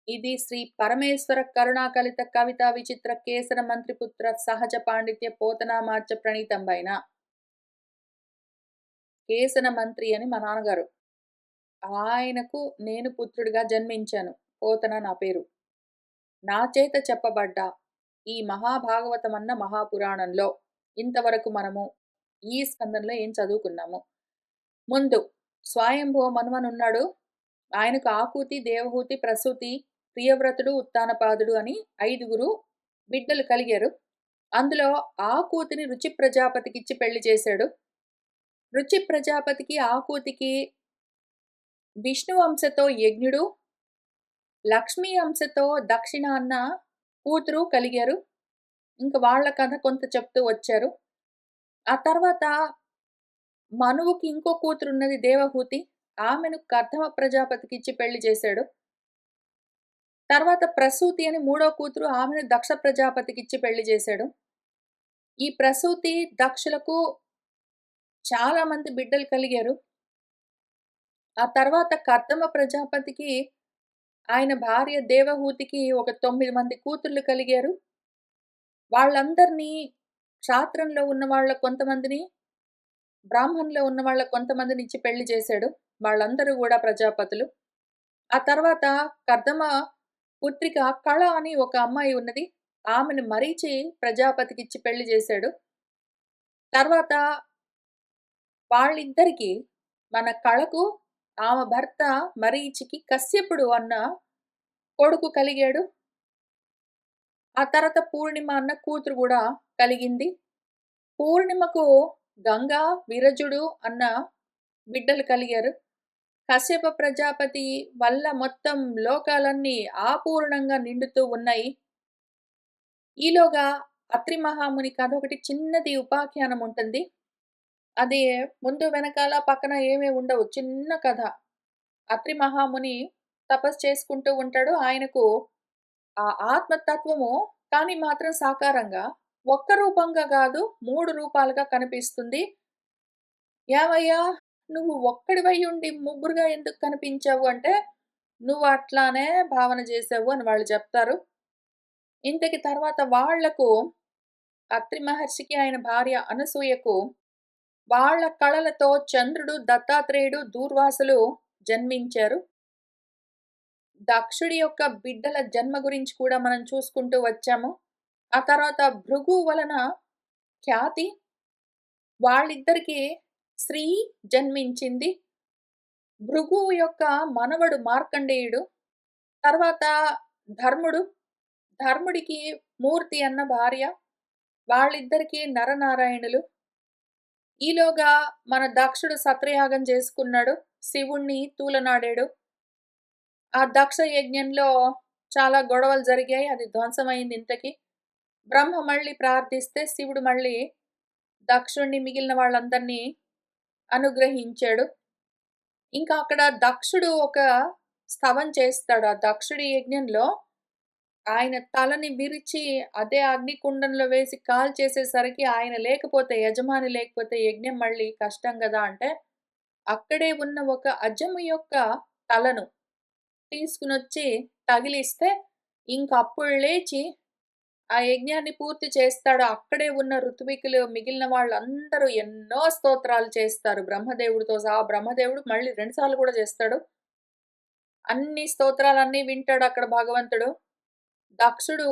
ఇది శ్రీ పరమేశ్వర కరుణాకలిత కవితా విచిత్ర కేసర మంత్రిపుత్ర సహజ పాండిత్య పోతనామాచ్య ప్రణీతంబైన కేసన మంత్రి అని మా నాన్నగారు. ఆయనకు నేను పుత్రుడిగా జన్మించాను. పోతన నా పేరు. నా చేత చెప్పబడ్డ ఈ మహాభాగవతమన్న మహాపురాణంలో ఇంతవరకు మనము ఈ స్కందంలో ఏం చదువుకున్నాము. ముందు స్వయంభువ మనుమనున్నాడు. ఆయనకు ఆకూతి, దేవహూతి, ప్రసూతి, ప్రియవ్రతుడు, ఉత్తానపాదుడు అని 5గురు బిడ్డలు కలిగారు. అందులో ఆకూతిని రుచి ప్రజాపతికిచ్చి పెళ్లి చేశాడు. రుచి ప్రజాపతికి, ఆకూతికి విష్ణు అంశతో యజ్ఞుడు, లక్ష్మీ అంశతో దక్షిణ అన్న కూతురు కలిగారు. ఇంక వాళ్ళ కథ కొంత చెప్తూ వచ్చారు. ఆ తర్వాత మనువుకి ఇంకో కూతురున్నది దేవహూతి. ఆమెను కర్దమ ప్రజాపతికిచ్చి పెళ్లి చేశాడు. తర్వాత ప్రసూతి అని మూడో కూతురు ఆమెను దక్ష ప్రజాపతికిచ్చి పెళ్లి చేశాడు. ఈ ప్రసూతి, దక్షులకు చాలా మంది బిడ్డలు కలిగారు. ఆ తర్వాత కర్దమ ప్రజాపతికి ఆయన భార్య దేవహూతికి ఒక 9 మంది కూతుర్లు కలిగారు. వాళ్ళందరినీ క్షాత్రంలో ఉన్న వాళ్ళ కొంతమందిని, బ్రాహ్మణులో ఉన్న వాళ్ళ కొంతమందినిచ్చి పెళ్లి చేశాడు. వాళ్ళందరూ గూడా ప్రజాపతులు. ఆ తర్వాత కర్దమ పుత్రిక కళ అని ఒక అమ్మాయి ఉన్నది. ఆమెను మరీచి ప్రజాపతికిచ్చి పెళ్లి చేశాడు. తర్వాత వాళ్ళిద్దరికీ మన కళకు ఆమె భర్త మరీచికి కశ్యపుడు అన్న కొడుకు కలిగాడు. ఆ తర్వాత పూర్ణిమ అన్న కూతురు గూడా కలిగింది. పూర్ణిమకు గంగా, విరజుడు అన్న బిడ్డలు కలిగారు. కశ్యప ప్రజాపతి వల్ల మొత్తం లోకాలన్నీ ఆపూర్ణంగా నిండుతూ ఉన్నాయి. ఈలోగా అత్రి మహాముని కథ ఒకటి చిన్నది ఉపాఖ్యానం ఉంటుంది. అది ముందు వెనకాల పక్కన ఏమీ ఉండవు. చిన్న కథ. అత్రి మహాముని తపస్సు చేసుకుంటూ ఉంటాడు. ఆయనకు ఆ ఆత్మతత్వము కానీ మాత్రం సాకారంగా ఒక్క రూపంగా గాదు 3 రూపాలుగా కనిపిస్తుంది. "ఏవయ్యా! నువ్వు ఒక్కడివై ఉండి ముగ్గురుగా ఎందుకు కనిపించావు" అంటే, "నువ్వు అట్లానే భావన చేసావు" అని వాళ్ళు చెప్తారు. ఇంతకి తర్వాత వాళ్లకు అత్రి మహర్షికి, ఆయన భార్య అనసూయకు వాళ్ళ కళలతో చంద్రుడు, దత్తాత్రేయుడు, దూర్వాసులు జన్మించారు. దక్షుడి యొక్క బిడ్డల జన్మ గురించి కూడా మనం చూసుకుంటూ వచ్చాము. ఆ తర్వాత భృగు వలన ఖ్యాతి, వాళ్ళిద్దరికీ స్త్రీ జన్మించింది. భృగువు యొక్క మనవడు మార్కండేయుడు. తర్వాత ధర్ముడు, ధర్ముడికి మూర్తి అన్న భార్య. వాళ్ళిద్దరికీ నరనారాయణులు. ఈలోగా మన దక్షుడు సత్రయాగం చేసుకున్నాడు. శివుణ్ణి తూలనాడాడు. ఆ దక్ష యజ్ఞంలో చాలా గొడవలు జరిగాయి. అది ధ్వంసమైంది ఇంతకి. బ్రహ్మ మళ్ళీ ప్రార్థిస్తే శివుడు మళ్ళీ దక్షుడిని, మిగిలిన వాళ్ళందరినీ అనుగ్రహించాడు. ఇంకా అక్కడ దక్షుడు ఒక స్తవం చేస్తాడు. ఆ దక్షుడి యజ్ఞంలో ఆయన తలని విరిచి అదే అగ్నికుండంలో వేసి కాల్చేసేసరికి ఆయన లేకపోతే, యజమాని లేకపోతే యజ్ఞం మళ్ళీ కష్టం గదా! అంటే అక్కడే ఉన్న ఒక అజము యొక్క తలను తీసుకొనొచ్చి తగిలిస్తే ఇంకప్పుడు లేచి ఆ యజ్ఞాన్ని పూర్తి చేస్తాడు. అక్కడే ఉన్న ఋత్వికులు మిగిలిన వాళ్ళందరూ ఎన్నో స్తోత్రాలు చేస్తారు బ్రహ్మదేవుడితో సహా. బ్రహ్మదేవుడు మళ్ళీ 2 సార్లు కూడా చేస్తాడు. అన్ని స్తోత్రాలన్నీ వింటాడు అక్కడ భగవంతుడు. దక్షుడు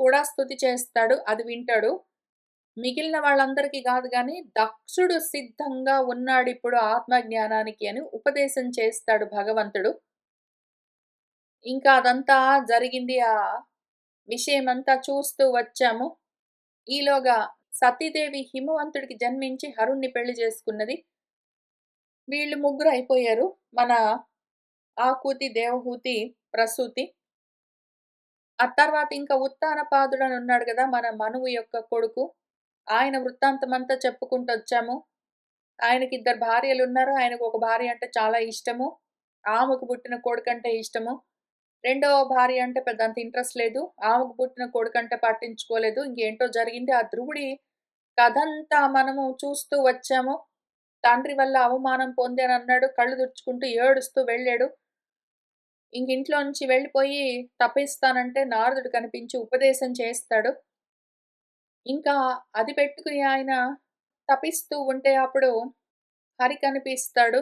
కూడా స్తుతి చేస్తాడు. అది వింటాడు. మిగిలిన వాళ్ళందరికీ గాదు గానీ, దక్షుడు సిద్ధంగా ఉన్నాడిప్పుడు ఆత్మజ్ఞానానికి అని ఉపదేశం చేస్తాడు భగవంతుడు. ఇంకా అదంతా జరిగింది. విషయమంతా చూస్తూ వచ్చాము. ఈలోగా సతీదేవి హిమవంతుడికి జన్మించి హరుణ్ణి పెళ్లి చేసుకున్నది. వీళ్ళు ముగ్గురు అయిపోయారు. మన ఆకూతి, దేవహూతి, ప్రసూతి. ఆ తర్వాత ఇంకా ఉత్తానపాదుడని ఉన్నాడు గదా! మన మనువు యొక్క కొడుకు. ఆయన వృత్తాంతమంతా చెప్పుకుంటొచ్చాము. ఆయనకిద్దరు భార్యలున్నారు. ఆయనకొక భార్య అంటే చాలా ఇష్టము. ఆమెకు పుట్టిన కొడుకంటే ఇష్టము. రెండవ భార్య అంటే పెద్దంత ఇంట్రెస్ట్ లేదు. ఆమెకు పుట్టిన కొడుకంటే పట్టించుకోలేదు. ఇంకేంటో జరిగింది. ఆ ధ్రువుడి కథంతా మనము చూస్తూ వచ్చాము. తండ్రి వల్ల అవమానం పొందానన్నాడు. కళ్ళు తుడుచుకుంటూ ఏడుస్తూ వెళ్ళాడు. ఇంకింట్లో నుంచి వెళ్ళిపోయి తపిస్తానంటే నారదుడు కనిపించి ఉపదేశం చేస్తాడు. ఇంకా అది పెట్టుకుని ఆయన తపిస్తూ ఉంటే అప్పుడు హరి కనిపిస్తాడు.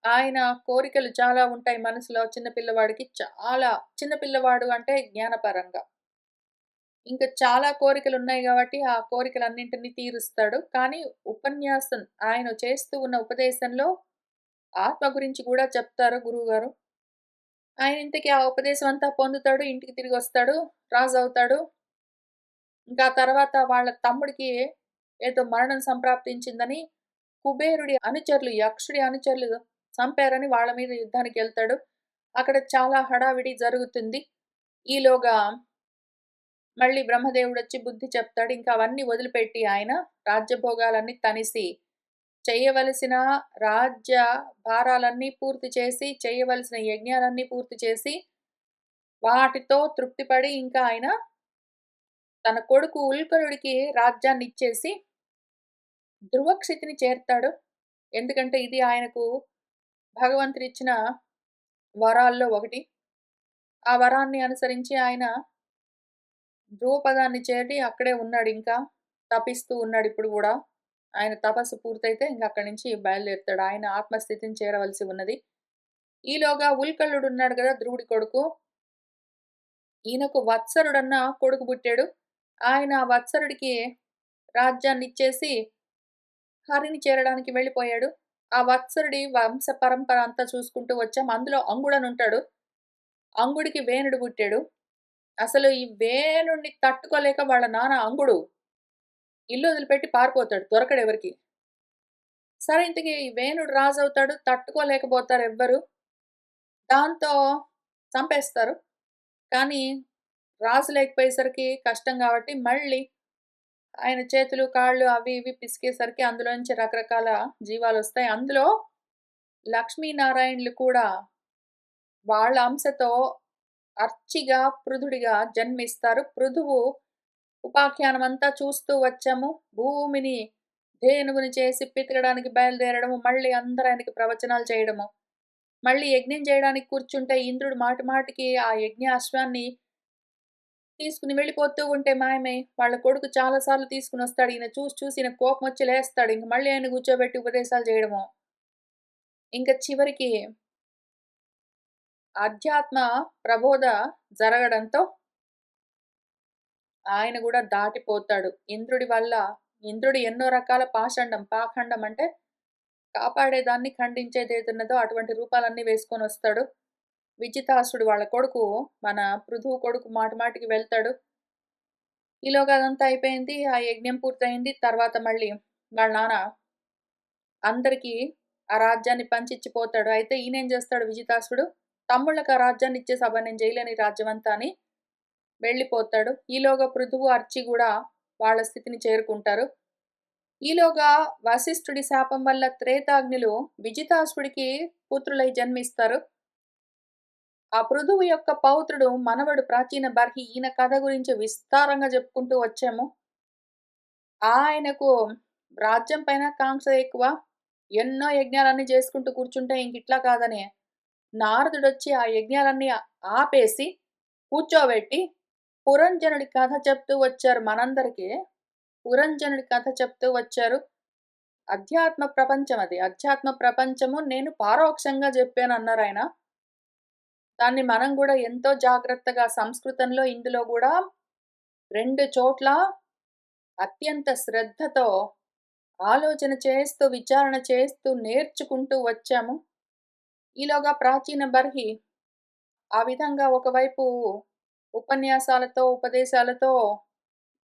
ఆయన కోరికలు చాలా ఉంటాయి మనసులో చిన్న పిల్లవాడికి. చాలా చిన్న పిల్లవాడు అంటే జ్ఞానపరంగా. ఇంకా చాలా కోరికలున్నాయి గాబట్టి, ఆ కోరికలన్నింటిని తీరుస్తాడు. కానీ ఉపన్యాసం ఆయన చేస్తూ ఉన్న ఉపదేశంలో ఆత్మ గురించి గూడా చెప్తారు గురువుగారు. ఆయన ఇంతకీ ఆ ఉపదేశం అంతా పొందుతాడు. ఇంటికి తిరిగొస్తాడు. రాజవుతాడు. ఇంకా తర్వాత వాళ్ళ తమ్ముడికి ఏదో మరణం సంప్రాప్తించిందని కుబేరుడి అనుచరులు, యక్షుడి అనుచరులు చంపారని వాళ్ళ మీద యుద్ధానికెళ్తాడు. అక్కడ చాలా హడావిడి జరుగుతుంది. ఈలోగా మళ్ళీ బ్రహ్మదేవుడొచ్చి బుద్ధి చెప్తాడు. ఇంకా అవన్నీ వదిలిపెట్టి ఆయన రాజ్యభోగాలన్నీ తనిసి, చేయవలసిన రాజ్య భారాలన్నీ పూర్తి చేసి, చేయవలసిన యజ్ఞాలన్నీ పూర్తి చేసి, వాటితో తృప్తిపడి ఇంకా ఆయన తన కొడుకు ఉల్కలుడికి రాజ్యాన్నిచ్చేసి ధ్రువక్షితిని చేరతాడు. ఎందుకంటే ఇది ఆయనకు భగవంతుడిచ్చిన వరాల్లో ఒకటి. ఆ వరాన్ని అనుసరించి ఆయన ధ్రువపదాన్ని చేరి అక్కడే ఉన్నాడింకా. తపిస్తూ ఉన్నాడిప్పుడు గూడా. ఆయన తపస్సు పూర్తయితే ఇంక అక్కడి నుంచి బయలుదేరుతాడు. ఆయన ఆత్మస్థితిని చేరవలసి ఉన్నది. ఈలోగా ఉల్కలుడున్నాడు గదా! ధ్రువుడి కొడుకు. ఈయనకు వత్సరుడన్న కొడుకు పుట్టాడు. ఆయన ఆ వత్సరుడికి రాజ్యాన్నిచ్చేసి హరిని చేరడానికి వెళ్ళిపోయాడు. ఆ వత్సరుడి వంశ పరంపర అంతా చూసుకుంటూ వచ్చాం. అందులో అంగుడనుంటాడు. అంగుడికి వేనుడు పుట్టాడు. అసలు ఈ వేణుడిని తట్టుకోలేక వాళ్ళ నాన్న అంగుడు ఇల్లు వదిలిపెట్టి పారిపోతాడు. దొరకడెవరికీ. సరే ఇంతకీ ఈ వేణుడు రాజవుతాడు. తట్టుకోలేకపోతారెవ్వరు. దాంతో చంపేస్తారు. కానీ రాజు లేకపోయేసరికి కష్టం గాబట్టి మళ్ళీ ఆయన చేతులు, కాళ్ళు అవి ఇవి పిసికేసరికి అందులోంచి రకరకాల జీవాలొస్తాయి. అందులో లక్ష్మీనారాయణులు కూడా వాళ్ళ అంశతో అర్చిగా, పృథుడిగా జన్మిస్తారు. పృథువు ఉపాఖ్యానమంతా చూస్తూ వచ్చాము. భూమిని ధేనువుని చేసి పితకడానికి బయలుదేరడము, మళ్ళీ అందరూ ఆయనకి ప్రవచనాలు చేయడము. మళ్ళీ యజ్ఞం చేయడానికి కూర్చుంటే ఇంద్రుడు మాటి మాటికి ఆ యజ్ఞ అశ్వాన్ని తీసుకుని వెళ్ళిపోతూ ఉంటే మాయమై, వాళ్ళ కొడుకు చాలా సార్లు తీసుకొనొస్తాడు. ఈయన చూసి చూసి ఈయనకు కోపమొచ్చి లేస్తాడు. ఇంక మళ్ళీ ఆయన కూర్చోబెట్టి ఉపదేశాలు చేయడము. ఇంక చివరికి అధ్యాత్మ ప్రబోధ జరగడంతో ఆయన గూడా దాటిపోతాడు. ఇంద్రుడు ఎన్నో రకాల పాఖండం అంటే కాపాడేదాన్ని ఖండించేదేదున్నదో అటువంటి రూపాలన్నీ వేసుకొనొస్తాడు. విజితాసుడు వాళ్ళ కొడుకు, మన పృథువు కొడుకు మాటి మాటికి వెళ్తాడు. ఈలోగా అదంతా అయిపోయింది. ఆ యజ్ఞం పూర్తయింది. తర్వాత మళ్ళీ వాళ్ళ నాన్న అందరికీ ఆ రాజ్యాన్ని పంచిచ్చిపోతాడు. అయితే ఈయనేం చేస్తాడు విజితాసుడు, తమ్ముళ్ళకి ఆ రాజ్యాన్ని ఇచ్చేసి అబ్బా! నేను జేయలేను ఈ రాజ్యమంతా అని వెళ్ళిపోతాడు. ఈలోగా పృథువు, అర్చి గూడా వాళ్ళ స్థితిని చేరుకుంటారు. ఈలోగా వశిష్ఠుడి శాపం వల్ల త్రేతాగ్నులు విజితాసుడికి పుత్రులై జన్మిస్తారు. ఆ పృథువు యొక్క పౌత్రుడు మనవడు ప్రాచీన బర్హి. ఈయన కథ గురించి విస్తారంగా చెప్పుకుంటూ వచ్చాము. ఆయనకు రాజ్యం పైన కాంక్ష ఎక్కువ. ఎన్నో యజ్ఞాలన్నీ చేసుకుంటూ కూర్చుంటే ఇంకిట్లా కాదని నారదుడొచ్చి ఆ యజ్ఞాలన్నీ ఆపేసి, కూర్చోబెట్టి, పురంజనుడి కథ చెప్తూ వచ్చారు మనందరికీ. పురంజనుడి కథ చెప్తూ వచ్చారు. అధ్యాత్మ ప్రపంచం అది. అధ్యాత్మ ప్రపంచము నేను పరోక్షంగా జెప్పానన్నారాయన. దాన్ని మనం గూడా ఎంతో జాగ్రత్తగా సంస్కృతంలో ఇందులో గూడా 2 చోట్ల అత్యంత శ్రద్ధతో ఆలోచన చేస్తూ, విచారణ చేస్తూ, నేర్చుకుంటూ వచ్చాము. ఈలోగా ప్రాచీన బర్హి ఆ విధంగా ఒకవైపు ఉపన్యాసాలతో, ఉపదేశాలతో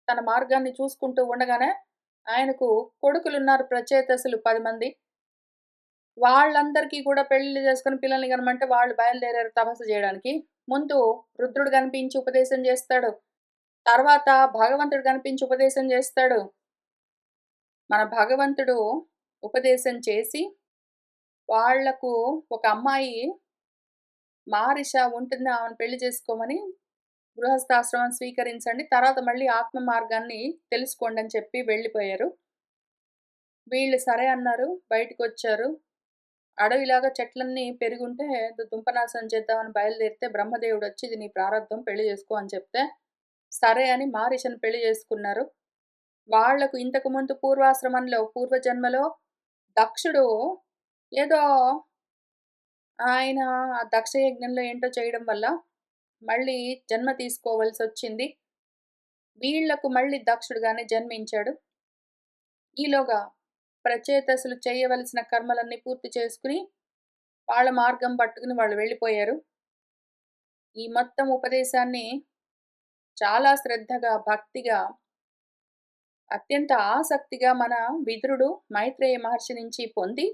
తన మార్గాన్ని చూసుకుంటూ ఉండగానే ఆయనకు కొడుకులున్నారు ప్రచేతసులు 10 మంది. వాళ్ళందరికీ కూడా పెళ్లిళ్లు చేసుకొని పిల్లల్ని కనమంటే వాళ్ళు బయలుదేరారు తపస్సు జేయడానికి. ముందు రుద్రుడు కనిపించి ఉపదేశం జేస్తాడు. తర్వాత భగవంతుడు కనిపించి ఉపదేశం జేస్తాడు. మన భగవంతుడు ఉపదేశం చేసి, వాళ్లకు ఒక అమ్మాయి మారిష ఉంటుంది. ఆమెను పెళ్లి చేసుకోమని గృహస్థాశ్రమం స్వీకరించండి. తర్వాత మళ్ళీ ఆత్మ మార్గాన్ని తెలుసుకోండని చెప్పి వెళ్ళిపోయారు. వీళ్ళు సరే అన్నారు. బయటికొచ్చారు. అడవిలాగా చెట్లన్నీ పెరిగుంటే దుంపనాశనం చేద్దామని బయలుదేరితే బ్రహ్మదేవుడొచ్చి ఇది నీ ప్రారబ్ధం పెళ్లి చేసుకో అని చెప్తే, సరే అని మారీషని పెళ్లి చేసుకున్నారు. వాళ్లకు ఇంతకుముందు పూర్వాశ్రమంలో పూర్వజన్మలో దక్షుడు ఏదో ఆయన ఆ దక్షయజ్ఞంలో ఏంటో చేయడం వల్ల మళ్ళీ జన్మ తీసుకోవాల్సొచ్చింది. వీళ్లకు మళ్ళీ దక్షుడుగానే జన్మించాడు. ఈలోగా ప్రచేతసులు చేయవలసిన కర్మలన్నీ పూర్తి చేసుకుని, వాళ్ళ మార్గం పట్టుకుని వాళ్ళు వెళ్ళిపోయారు. ఈ మొత్తం ఉపదేశాన్ని చాలా శ్రద్ధగా, భక్తిగా, అత్యంత ఆసక్తిగా మన విదురుడు మైత్రేయ మహర్షి నుంచి పొంది,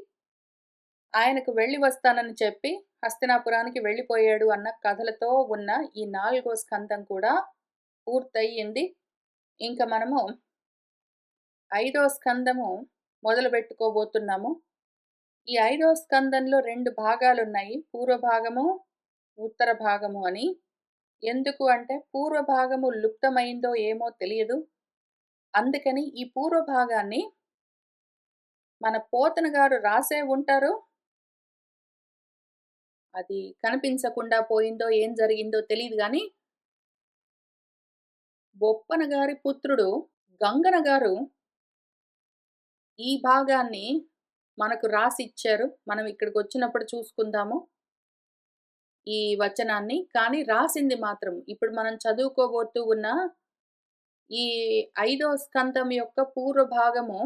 ఆయనకు వెళ్ళి వస్తానని చెప్పి హస్తినాపురానికి వెళ్ళిపోయాడు అన్న కథలతో ఉన్న ఈ 4వ స్కందం కూడా పూర్తయింది. ఇంక మనము 5వ స్కందము మొదలుపెట్టుకోబోతున్నాము. ఈ 5వ స్కందంలో 2 భాగాలున్నాయి. పూర్వ భాగము, ఉత్తర భాగము అని. ఎందుకు అంటే పూర్వ భాగము లుప్తమైందో ఏమో తెలియదు. అందుకని ఈ పూర్వ భాగాన్ని మన పోతన గారు రాసే ఉంటారు. అది కనిపించకుండా పోయిందో ఏం జరిగిందో తెలీదు గానీ, బొప్పన గారి పుత్రుడు గంగన గారు ఈ భాగాన్ని మనకు రాసిచ్చారు. మనం ఇక్కడికొచ్చినప్పుడు చూసుకుందాము ఈ వచనాన్ని. కానీ రాసింది మాత్రం ఇప్పుడు మనం చదువుకోబోతూ ఉన్న ఈ 5వ స్కందం యొక్క పూర్వ భాగము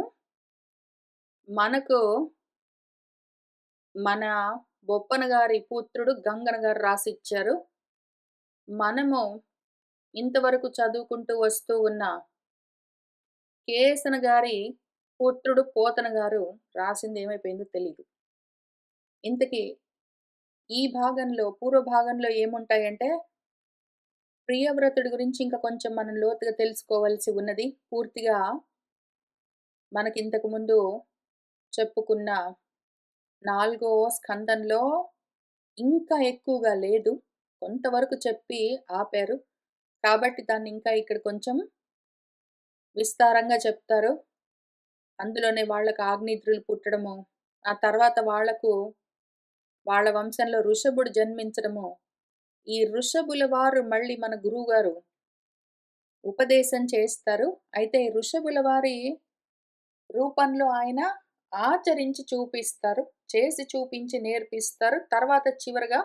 మనకు మన బొప్పన గారి పుత్రుడు గంగన గారు రాసిచ్చారు. మనము ఇంతవరకు చదువుకుంటూ వస్తూ ఉన్న కేసన గారి పుత్రుడు పోతన గారు రాసింది ఏమైపోయిందో తెలీదు. ఇంతకీ ఈ భాగంలో పూర్వ భాగంలో ఏముంటాయంటే, ప్రియవ్రతుడి గురించి ఇంకా కొంచెం మనం లోతుగా తెలుసుకోవాల్సి ఉన్నది. పూర్తిగా మనకింతకు ముందు చెప్పుకున్న 4వ స్కందంలో ఇంకా ఎక్కువగా లేదు. కొంతవరకు చెప్పి ఆపారు. కాబట్టి దాన్ని ఇంకా ఇక్కడ కొంచెం విస్తారంగా చెప్తారు. అందులోనే వాళ్ళకి ఆగ్నేయుద్రులు పుట్టడము, ఆ తర్వాత వాళ్లకు వాళ్ళ వంశంలో ఋషభుడు జన్మించడము, ఈ ఋషభుల వారు మళ్ళీ మన గురువుగారు ఉపదేశం చేస్తారు. అయితే ఋషభుల వారి రూపంలో ఆయన ఆచరించి చూపిస్తారు. చేసి చూపించి నేర్పిస్తారు. తర్వాత చివరగా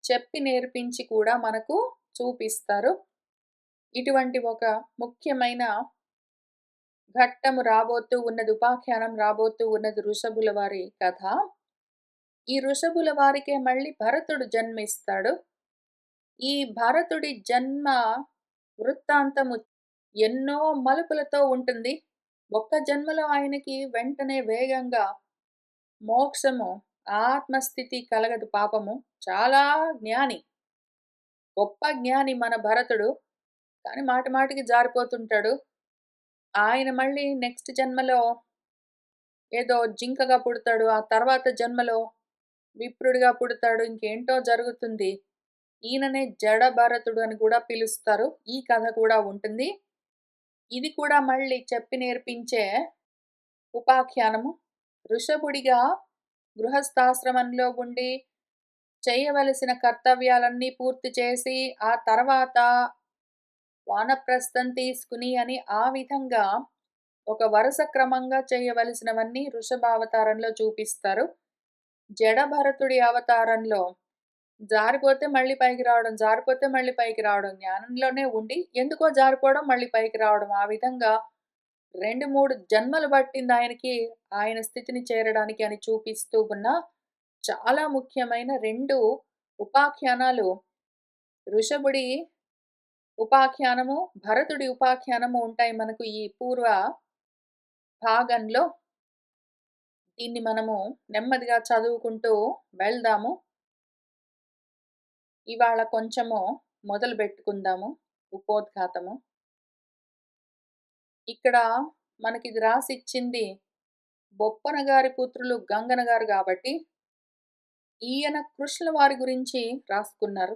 చెప్పి నేర్పించి కూడా మనకు చూపిస్తారు. ఇటువంటి ఒక ముఖ్యమైన ఘట్టము రాబోతూ ఉన్నది, ఉపాఖ్యానం రాబోతూ ఉన్నది ఋషభుల వారి కథ. ఈ ఋషభుల వారికే మళ్ళీ భరతుడు జన్మిస్తాడు. ఈ భరతుడి జన్మ వృత్తాంతము ఎన్నో మలుపులతో ఉంటుంది. ఒక్క జన్మలో ఆయనకి వెంటనే వేగంగా మోక్షము, ఆత్మస్థితి కలగదు పాపము. చాలా జ్ఞాని, గొప్ప జ్ఞాని మన భరతుడు. కానీ మాటి మాటికి జారిపోతుంటాడు. ఆయన మళ్ళీ నెక్స్ట్ జన్మలో ఏదో జింకగా పుడతాడు. ఆ తర్వాత జన్మలో విప్రుడిగా పుడతాడు. ఇంకేంటో జరుగుతుంది. ఈయననే జడ భరతుడు అని కూడా పిలుస్తారు. ఈ కథ కూడా ఉంటుంది. ఇది కూడా మళ్ళీ చెప్పి నేర్పించే ఉపాఖ్యానము. ఋషభుడిగా గృహస్థాశ్రమంలో ఉండి చేయవలసిన కర్తవ్యాలన్నీ పూర్తి చేసి, ఆ తర్వాత వానప్రస్థం తీసుకుని అని ఆ విధంగా ఒక వరుస క్రమంగా చేయవలసినవన్నీ వృషభావతారంలో చూపిస్తారు. జడభరతుడి అవతారంలో జారిపోతే మళ్ళీ పైకి రావడం, జారిపోతే మళ్ళీ పైకి రావడం, జ్ఞానంలోనే ఉండి ఎందుకో జారిపోవడం, మళ్ళీ పైకి రావడం. ఆ విధంగా 2, 3 జన్మలు పట్టిందాయనకి ఆయన స్థితిని చేరడానికి అని చూపిస్తూ ఉన్న చాలా ముఖ్యమైన 2 ఉపాఖ్యానాలు వృషభుడి ఉపాఖ్యానము, భరతుడి ఉపాఖ్యానము ఉంటాయి మనకు ఈ పూర్వ భాగంలో. దీన్ని మనము నెమ్మదిగా చదువుకుంటూ వెళ్దాము. ఇవాళ కొంచెము మొదలుబెట్టుకుందాము ఉపోద్ఘాతము. ఇక్కడ మనకిది రాసిచ్చింది బొప్పన గారి పుత్రులు గంగన గారు గాబట్టి, ఈయన కృష్ణుల వారి గురించి రాసుకున్నారు.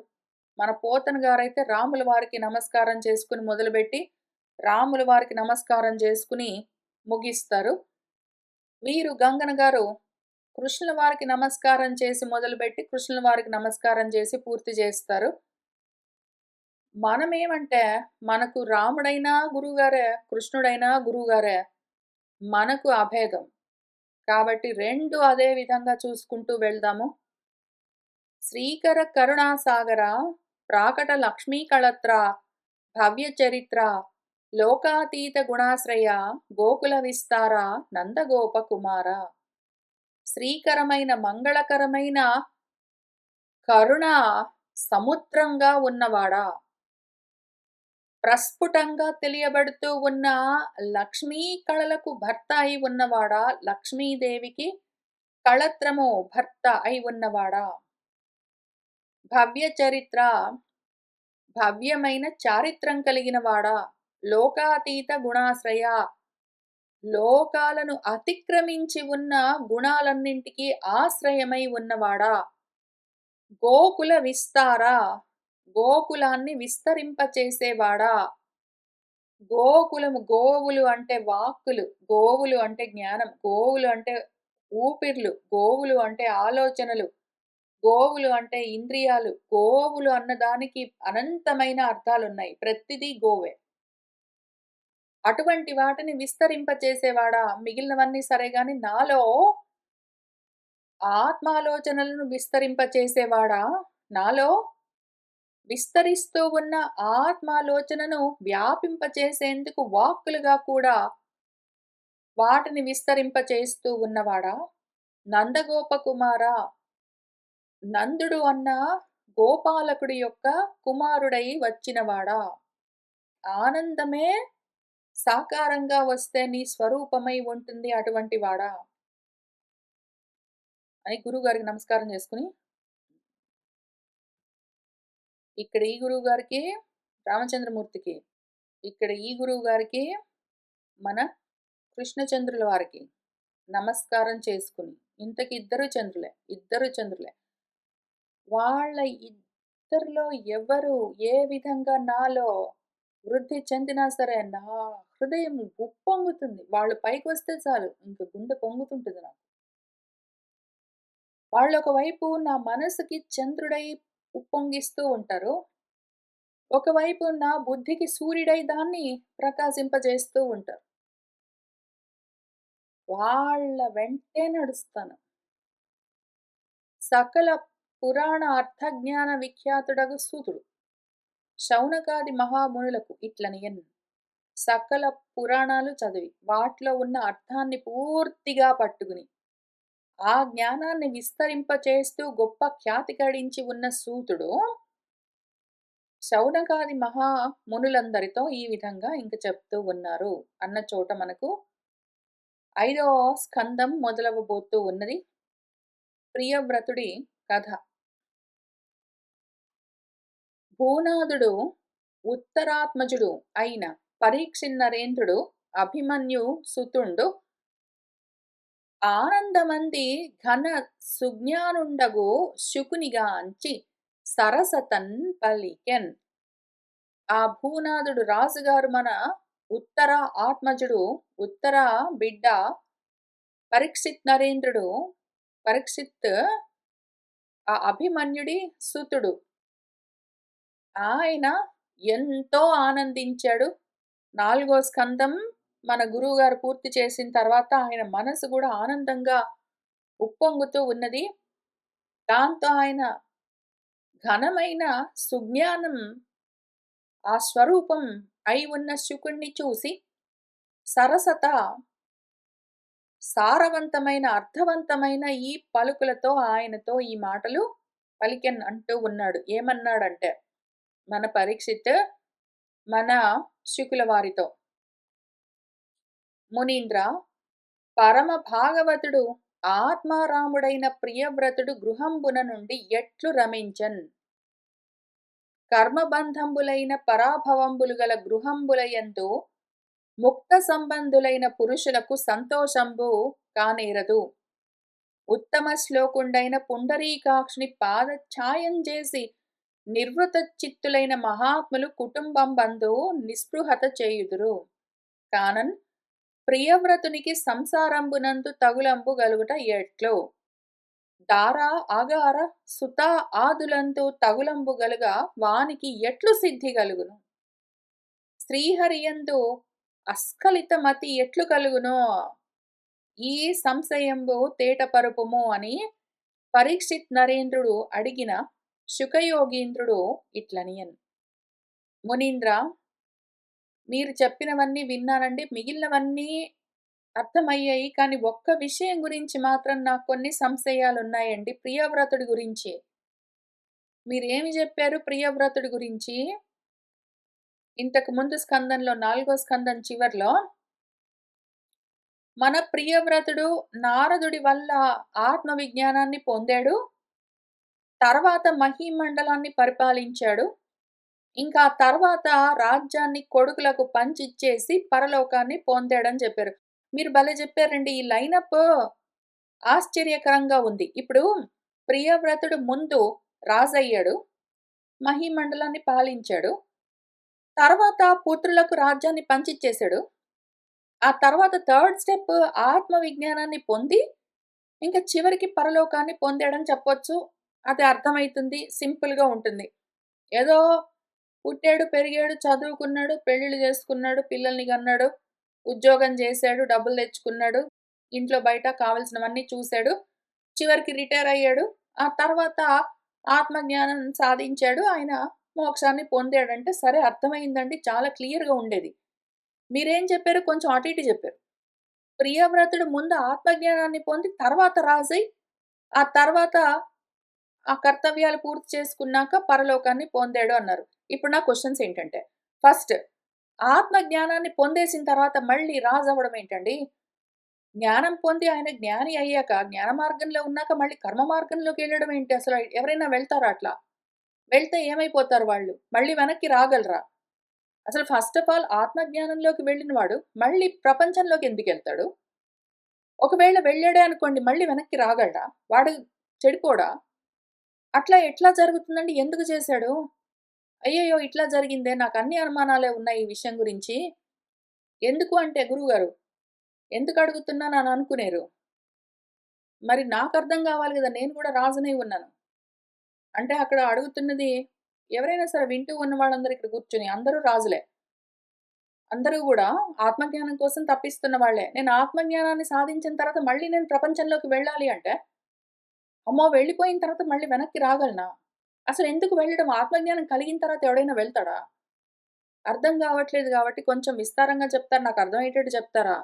మన పోతన గారైతే రాముల వారికి నమస్కారం చేసుకుని మొదలుబెట్టి, రాముల వారికి నమస్కారం చేసుకుని ముగిస్తారు. వీరు గంగన గారు కృష్ణుల వారికి నమస్కారం చేసి మొదలుబెట్టి, కృష్ణుల వారికి నమస్కారం చేసి పూర్తి చేస్తారు. మనమేమంటే, మనకు రాముడైనా గురువుగారే, కృష్ణుడైనా గురువుగారే. మనకు అభేదం. కాబట్టి 2 అదే విధంగా చూసుకుంటూ వెళ్దాము. శ్రీకర కరుణాసాగర ప్రాకట లక్ష్మీ కళత్ర భవ్య చరిత్ర లోకాతీత గుణాశ్రయ గోకుల విస్తార నందగోప కుమార. శ్రీకరమైన మంగళకరమైన కరుణ సముద్రంగా ఉన్నవాడా, ప్రస్ఫుటంగా తెలియబడుతూ ఉన్న లక్ష్మీ కళలకు భర్త అయి ఉన్నవాడా, లక్ష్మీదేవికి కళత్రము భర్త అయి ఉన్నవాడా, భవ్య చరిత్ర భవ్యమైన చారిత్రం కలిగిన వాడా, లోకాతీత గుణాశ్రయ లోకాలను అతిక్రమించి ఉన్న గుణాలన్నింటికీ ఆశ్రయమై ఉన్నవాడా, గోకుల విస్తార గోకులాన్ని విస్తరింపచేసేవాడా. గోకులము గోవులు అంటే వాక్కులు, గోవులు అంటే జ్ఞానం, గోవులు అంటే ఊపిర్లు, గోవులు అంటే ఆలోచనలు, గోవులు అంటే ఇంద్రియాలు. గోవులు అన్నదానికి అనంతమైన అర్థాలున్నాయి. ప్రతిదీ గోవే. అటువంటి వాటిని విస్తరింపచేసేవాడా. మిగిలినవన్నీ సరే గాని నాలో ఆత్మాలోచనలను విస్తరింపచేసేవాడా, నాలో విస్తరిస్తూ ఉన్న ఆత్మాలోచనను వ్యాపింపచేసేందుకు వాక్కులుగా కూడా వాటిని విస్తరింపచేస్తూ ఉన్నవాడా, నందగోప కుమార నందుడు అన్న గోపాలకుడి యొక్క కుమారుడై వచ్చినవాడా, ఆనందమే సాకారంగా వస్తే నీ స్వరూపమై ఉంటుంది అటువంటి వాడా అని గురువుగారికి నమస్కారం చేసుకుని, ఇక్కడ ఈ గురువు గారికి రామచంద్రమూర్తికి, ఇక్కడ ఈ గురువు గారికి మన కృష్ణచంద్రుల వారికి నమస్కారం చేసుకుని, ఇంతకి ఇద్దరు చంద్రులే. వాళ్ళ ఇద్దరిలో ఎవరు ఏ విధంగా నాలో వృద్ధి చెందినా సరే నా హృదయం ఉప్పొంగుతుంది. వాళ్ళు పైకి వస్తే చాలు ఇంక గుండె పొంగుతుంటుంది నాకు. వాళ్ళు ఒకవైపు నా మనసుకి చంద్రుడై ఉప్పొంగిస్తూ ఉంటారు. ఒకవైపు నా బుద్ధికి సూర్యుడై దాన్ని ప్రకాశింపజేస్తూ ఉంటారు. వాళ్ళ వెంటే నడుస్తాను. సకల పురాణ అర్థజ్ఞాన విఖ్యాతుడగు సూతుడు శౌనకాది మహామునులకు ఇట్లనియన్ సకల పురాణాలు చదివి వాటిలో ఉన్న అర్థాన్ని పూర్తిగా పట్టుకుని ఆ జ్ఞానాన్ని విస్తరింపచేస్తూ గొప్ప ఖ్యాతి గడించి ఉన్న సూతుడు శౌనకాది మహామునులందరితో ఈ విధంగా ఇంక చెప్తూ ఉన్నారు అన్న చోట మనకు 5వ స్కందం మొదలవబోతూ ఉన్నది. ప్రియవ్రతుడి కథ. భూనాథుడు ఉత్తరాత్మజుడు అయిన పరీక్షిన్నరేంద్రుడు అభిమన్యు సుతుండు ఆనందమంది ఘన సుజ్ఞానుండగు శుకునిగాంచి సరసతన్ పలికెన్. ఆ భూనాథుడు రాజుగారు మన ఉత్తర ఆత్మజుడు, ఉత్తర బిడ్డ పరీక్షిత్ నరేంద్రుడు. పరీక్షిత్ ఆ అభిమన్యుడి సుతుడు. ఆయన ఎంతో ఆనందించాడు. 4 స్కందం మన గురువుగారు పూర్తి చేసిన తర్వాత ఆయన మనసు గూడా ఆనందంగా ఉప్పొంగుతూ ఉన్నది. దాంతో ఆయన ఘనమైన సుజ్ఞానం ఆ స్వరూపం అయి ఉన్న శుకుడిని చూసి సరసత సారవంతమైన, అర్థవంతమైన ఈ పలుకులతో ఆయనతో ఈ మాటలు పలికెన్ అంటూ ఉన్నాడు. ఏమన్నాడంటే మన పరీక్షిత్ మన శుకుల వారితో, మునీంద్ర, పరమ భాగవతుడు ఆత్మారాముడైన ప్రియవ్రతుడు గృహంబున నుండి ఎట్లు రమించన్. కర్మబంధంబులైన పరాభవంబులు గల గృహంబులయందు ముక్త సంబంధులైన పురుషులకు సంతోషంబు కానేరదు. ఉత్తమ శ్లోకుండైన పుండరీకాక్షుని పాదఛాయం చేసి నిర్వృత చిత్తులైన మహాత్ములు కుటుంబం బంధు నిస్పృహత చేయుదురు. కానన్ ప్రియవ్రతునికి సంసారంబునందు తగులంబు గలుగుట ఎట్లు. దార అగార సుత ఆదులందు తగులంబు గలుగా వానికి ఎట్లు సిద్ధి కలుగును. శ్రీహరియందు అస్ఖలిత మతి ఎట్లు కలుగునో ఈ సంశయంబు తేటపరుపుము అని పరీక్షిత్ నరేంద్రుడు అడిగిన శుకయోగీంద్రుడు ఇట్లనియన్. మునీంద్ర, మీరు చెప్పినవన్నీ విన్నానండి. మిగిలినవన్నీ అర్థమయ్యాయి. కానీ ఒక్క విషయం గురించి మాత్రం నాకు కొన్ని సంశయాలున్నాయండి. ప్రియవ్రతుడి గురించి. మీరేమి చెప్పారు ప్రియవ్రతుడి గురించి? ఇంతకు ముందు స్కందంలో 4వ స్కందం చివర్లో మన ప్రియవ్రతుడు నారదుడి వల్ల ఆత్మ విజ్ఞానాన్ని పొందాడు. తర్వాత మహీమండలాన్ని పరిపాలించాడు. ఇంకా తర్వాత రాజ్యాన్ని కొడుకులకు పంచిచ్చేసి పరలోకాన్ని పొందాడని చెప్పారు. మీరు భలే చెప్పారండి. ఈ లైనప్ ఆశ్చర్యకరంగా ఉంది. ఇప్పుడు ప్రియవ్రతుడు ముందు రాజయ్యాడు. మహీమండలాన్ని పాలించాడు. తర్వాత పుత్రులకు రాజ్యాన్ని పంచిచ్చేశాడు. ఆ తర్వాత థర్డ్ స్టెప్ ఆత్మ విజ్ఞానాన్ని పొంది ఇంకా చివరికి పరలోకాన్ని పొందాడని చెప్పొచ్చు. అది అర్థమైతుంది. సింపుల్‌గా ఉంటుంది. ఏదో పుట్టాడు, పెరిగాడు, చదువుకున్నాడు, పెళ్ళిళ్ళు చేసుకున్నాడు, పిల్లల్ని కన్నాడు, ఉద్యోగం చేశాడు, డబ్బులు తెచ్చుకున్నాడు, ఇంట్లో బయట కావాల్సినవన్నీ చూశాడు. చివరికి రిటైర్ అయ్యాడు. ఆ తర్వాత ఆత్మజ్ఞానం సాధించాడు. ఆయన మోక్షాన్ని పొందాడంటే సరే అర్థమైందండి. చాలా క్లియర్‌గా ఉండేది. మీరేం చెప్పారు? కొంచెం అటు ఇటు చెప్పారు. ప్రియవ్రతుడు ముందు ఆత్మజ్ఞానాన్ని పొంది తర్వాత రాజై, ఆ తర్వాత ఆ కర్తవ్యాలు పూర్తి చేసుకున్నాక పరలోకాన్ని పొందాడు అన్నారు. ఇప్పుడు నా క్వెషన్స్ ఏంటంటే, ఫస్ట్ ఆత్మ జ్ఞానాన్ని పొందేసిన తర్వాత మళ్ళీ రాజు అవ్వడం ఏంటండి? జ్ఞానం పొంది ఆయన జ్ఞాని అయ్యాక, జ్ఞాన మార్గంలో ఉన్నాక మళ్ళీ కర్మ మార్గంలోకి వెళ్ళడం ఏంటి అసలు? ఎవరైనా వెళ్తారా అట్లా? వెళ్తే ఏమైపోతారు వాళ్ళు? మళ్ళీ వెనక్కి రాగలరా? అసలు ఫస్ట్ ఆఫ్ ఆల్ ఆత్మ జ్ఞానంలోకి వెళ్ళిన వాడు మళ్ళీ ప్రపంచంలోకి ఎందుకెళ్తాడు? ఒకవేళ వెళ్ళాడే అనుకోండి మళ్ళీ వెనక్కి రాగలడా? వాడు చెడిపోడా? అట్లా ఎట్లా జరుగుతుందండి? ఎందుకు చేశాడు? అయ్యయ్యో! ఇట్లా జరిగిందే నాకు అన్ని అనుమానాలే ఉన్నాయి ఈ విషయం గురించి. ఎందుకు అంటే గురువుగారు, ఎందుకు అడుగుతున్నాను అని అనుకునేరు. మరి నాకర్థం కావాలి గదా! నేను కూడా రాజునై ఉన్నాను. అంటే అక్కడ అడుగుతున్నది ఎవరైనా సరే వింటూ ఉన్న వాళ్ళందరూ ఇక్కడ కూర్చొని అందరూ రాజులే. అందరూ గూడా ఆత్మజ్ఞానం కోసం తపిస్తున్న వాళ్ళే. నేను ఆత్మజ్ఞానాన్ని సాధించిన తర్వాత మళ్ళీ నేను ప్రపంచంలోకి వెళ్ళాలి అంటే, అమ్మో! వెళ్ళిపోయిన తర్వాత మళ్ళీ వెనక్కి రాగలనా? అసలెందుకు వెళ్ళడం? ఆత్మజ్ఞానం కలిగిన తర్వాత ఎవడైనా వెళ్తాడా? అర్థం గావట్లేదు గాబట్టి కొంచెం విస్తారంగా చెప్తారు. నాకు అర్థమయ్యేటట్టు చెప్తారా?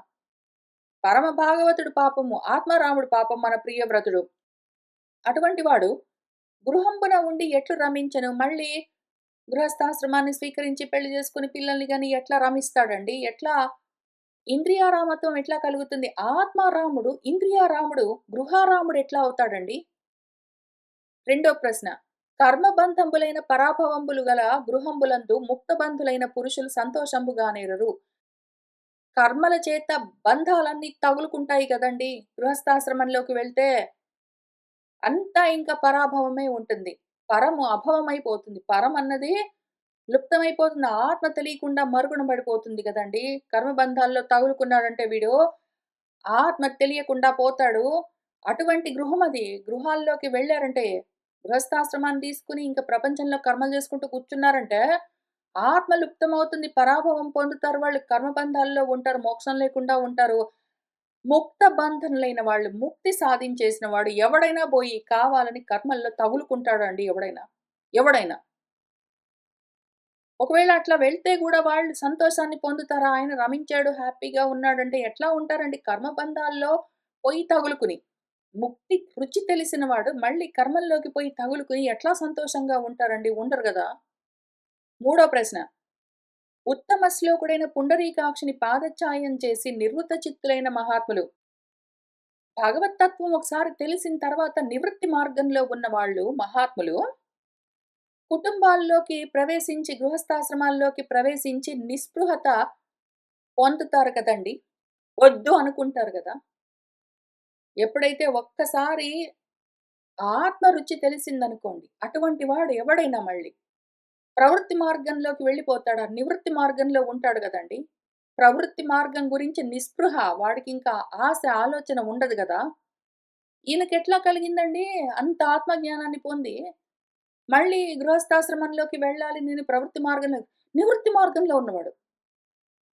పరమ భాగవతుడు పాపము, ఆత్మారాముడు పాపం మన ప్రియవ్రతుడు. అటువంటి వాడు గృహంబున ఉండి ఎట్లు రమించెను? మళ్ళీ గృహస్థాశ్రమాన్ని స్వీకరించి పెళ్లి చేసుకొని పిల్లల్ని గాని ఎట్లా రమిస్తాడండి? ఎట్లా ఇంద్రియారామత్వం ఎట్లా కలుగుతుంది? ఆత్మారాముడు, ఇంద్రియారాముడు, గృహారాముడు ఎట్లా అవుతాడండి? రెండో ప్రశ్న. కర్మబంధంబులైన పరాభవంబులు గల గృహంబులందు ముక్తబంధులైన పురుషులు సంతోషంబుగానేరరు. కర్మల చేత బంధాలన్నీ తగులుకుంటాయి కదండీ! గృహస్థాశ్రమంలోకి వెళ్తే. అంతా ఇంకా పరాభవమే ఉంటుంది. పరము అభవమైపోతుంది. పరం అన్నది లుప్తమైపోతుంది. ఆత్మ తెలియకుండా మరుగున పడిపోతుంది గదండీ! కర్మబంధాల్లో తగులుకున్నాడంటే వీడు, ఆత్మ తెలియకుండా పోతాడు. అటువంటి గృహం అది. గృహాల్లోకి వెళ్లారంటే, గృహస్థాశ్రమాన్ని తీసుకొని ఇంక ప్రపంచంలో కర్మలు చేసుకుంటూ కూర్చున్నారంటే, ఆత్మ లుప్తమవుతుంది. పరాభవం పొందుతారు. వాళ్ళు కర్మబంధాల్లో ఉంటారు. మోక్షం లేకుండా ఉంటారు. ముక్త బంధనులైన వాళ్ళు, ముక్తి సాధించేసిన వాడు ఎవడైనా బోయి కావాలని కర్మల్లో తగులుకుంటాడా అండి ఎవడైనా? ఎవడైనా. ఒకవేళ అట్లా వెళ్తే గూడా వాళ్ళు సంతోషాన్ని పొందుతారా? ఆయన రమించాడు, హ్యాపీగా ఉన్నాడంటే ఎట్లా ఉంటారండి? కర్మబంధాల్లో పొయి తగులుకుని. ముక్తి రుచి తెలిసిన వాడు మళ్ళీ కర్మల్లోకి పోయి తగులుకుని ఎట్లా సంతోషంగా ఉంటారండి? ఉండరు గదా! మూడో ప్రశ్న. ఉత్తమ శ్లోకుడైన పుండరీకాక్షుని పాదఛాయం చేసి నిర్వృత చిత్తులైన మహాత్ములు. భగవత్తత్వం ఒకసారి తెలిసిన తర్వాత నివృత్తి మార్గంలో ఉన్న వాళ్ళు మహాత్ములు కుటుంబాల్లోకి ప్రవేశించి, గృహస్థాశ్రమాల్లోకి ప్రవేశించి నిస్పృహత పొందుతారు కదండీ! వద్దు అనుకుంటారు గదా! ఎప్పుడైతే ఒక్కసారి ఆత్మ రుచి తెలిసిందనుకోండి, అటువంటి వాడు ఎవడైనా మళ్ళీ ప్రవృత్తి మార్గంలోకి వెళ్ళిపోతాడా? నివృత్తి మార్గంలో ఉంటాడు గదండీ! ప్రవృత్తి మార్గం గురించి నిస్పృహ వాడికింకా ఆశ, ఆలోచన ఉండదు గదా! ఈయనకెట్లా కలిగిందండి అంత ఆత్మజ్ఞానాన్ని పొంది? మళ్ళీ గృహస్థాశ్రమంలోకి వెళ్ళాలి నేను ప్రవృత్తి మార్గంలో నివృత్తి మార్గంలో ఉన్నవాడు.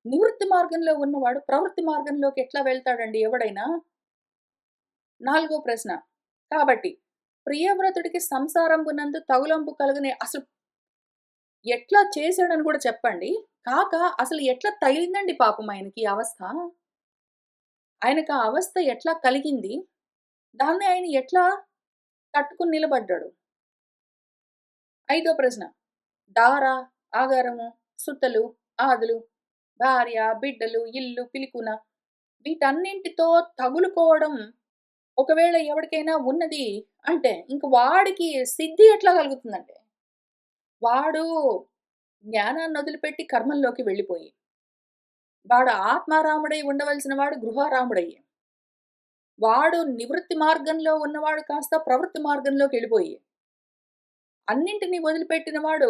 నివృత్తి మార్గంలో ఉన్నవాడు ప్రవృత్తి మార్గంలోకి ఎట్లా వెళ్తాడండి ఎవడైనా? నాలుగో ప్రశ్న. కాబట్టి ప్రియవ్రతుడికి సంసారంబునందు తగులంబు కలుగని అసలు ఎట్లా చేశాడని గూడా చెప్పండి. కాక అసలు ఎట్లా తగిలిందండి పాపం ఆయనకి ఈ అవస్థ? ఆయనకు ఆ అవస్థ ఎట్లా కలిగింది? దాన్ని ఆయన ఎట్లా తట్టుకొని నిలబడ్డాడు? ఐదో ప్రశ్న. దార, ఆగారము, సుత్తలు, ఆదులు, భార్య, బిడ్డలు, ఇల్లు, పిలికున వీటన్నింటితో తగులుకోవడం ఒకవేళ ఎవడికైనా ఉన్నది అంటే, ఇంక వాడికి సిద్ధి ఎట్లా కలుగుతుందంటే, వాడు జ్ఞానాన్నొదిలిపెట్టి కర్మల్లోకి వెళ్ళిపోయి, వాడు ఆత్మారాముడై ఉండవలసిన వాడు గృహరాముడయ్యి, వాడు నివృత్తి మార్గంలో ఉన్నవాడు కాస్త ప్రవృత్తి మార్గంలోకెళ్ళిపోయి, అన్నింటిని వదిలిపెట్టిన వాడు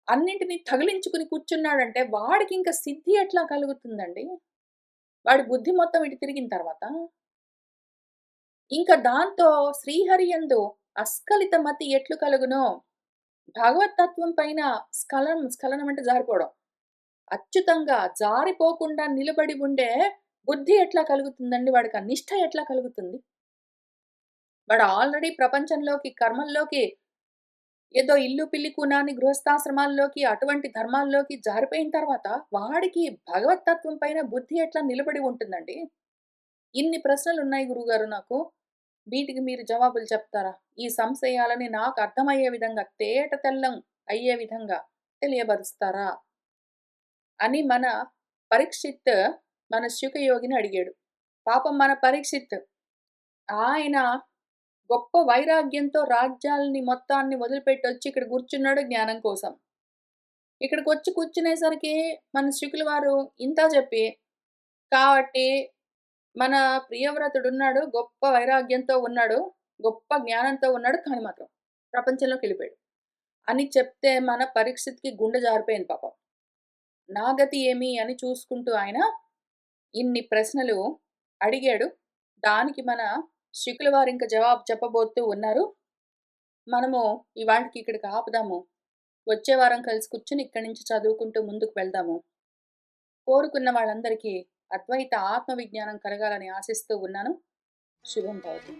అన్నింటిని తగిలించుకుని కూర్చున్నాడంటే, వాడికింక సిద్ధి ఎట్లా కలుగుతుందండి? వాడి బుద్ధి మొత్తం ఇటు తిరిగిన తర్వాత. ఇంక దాంతో శ్రీహరియందు అస్ఖలిత మతి ఎట్లు కలుగునో, భగవత్తత్వం పైన స్ఖలనం అంటే జారిపోవడం. అచ్యుతంగా జారిపోకుండా నిలబడి ఉండే బుద్ధి ఎట్లా కలుగుతుందండి? వాడికి ఆ నిష్ఠ ఎట్లా కలుగుతుంది? వాడు ఆల్రెడీ ప్రపంచంలోకి, కర్మల్లోకి ఏదో ఇల్లు పిల్లి కూనాని గృహస్థాశ్రమాల్లోకి, అటువంటి ధర్మాల్లోకి జారిపోయిన తర్వాత, వాడికి భగవత్తత్వం పైన బుద్ధి ఎట్లా నిలబడి ఉంటుందండి? ఇన్ని ప్రశ్నలున్నాయి గురువుగారు నాకు. వీటికి మీరు జవాబులు చెప్తారా? ఈ సంశయాలని నాకు అర్థమయ్యే విధంగా, తేట తెల్లం అయ్యే విధంగా తెలియబరుస్తారా? అని మన పరీక్షిత్ మన శుకయోగిని అడిగాడు. పాపం మన పరీక్షిత్ ఆయన గొప్ప వైరాగ్యంతో రాజ్యాల్ని మొత్తాన్ని వదిలిపెట్టొచ్చి ఇక్కడ కూర్చున్నాడు జ్ఞానం కోసం. ఇక్కడికొచ్చి కూర్చునేసరికి మన శుకుల వారు ఇంత చెప్పి, కాబట్టి మన ప్రియవ్రతుడున్నాడు. గొప్ప వైరాగ్యంతో ఉన్నాడు. గొప్ప జ్ఞానంతో ఉన్నాడు. కానీ మాత్రం ప్రపంచంలోకెళ్ళిపోయాడు. అని చెప్తే మన పరీక్షిత్‌కి గుండె జారిపోయింది పాపం. నా గతి ఏమి అని చూసుకుంటూ ఆయన ఇన్ని ప్రశ్నలు అడిగాడు. దానికి మన శుకుల వారు ఇంక జవాబు చెప్పబోతూ ఉన్నారు. మనము ఇవాల్టికి ఇక్కడికి ఆపుదాము. వచ్చే వారం కలిసి కూర్చొని ఇక్కడి నుంచి చదువుకుంటూ ముందుకు వెళ్దాము. కోరుకున్న వాళ్ళందరికీ అద్వైత ఆత్మ విజ్ఞానం కలగాలని ఆశిస్తూ ఉన్నాను. శుభం భవతు.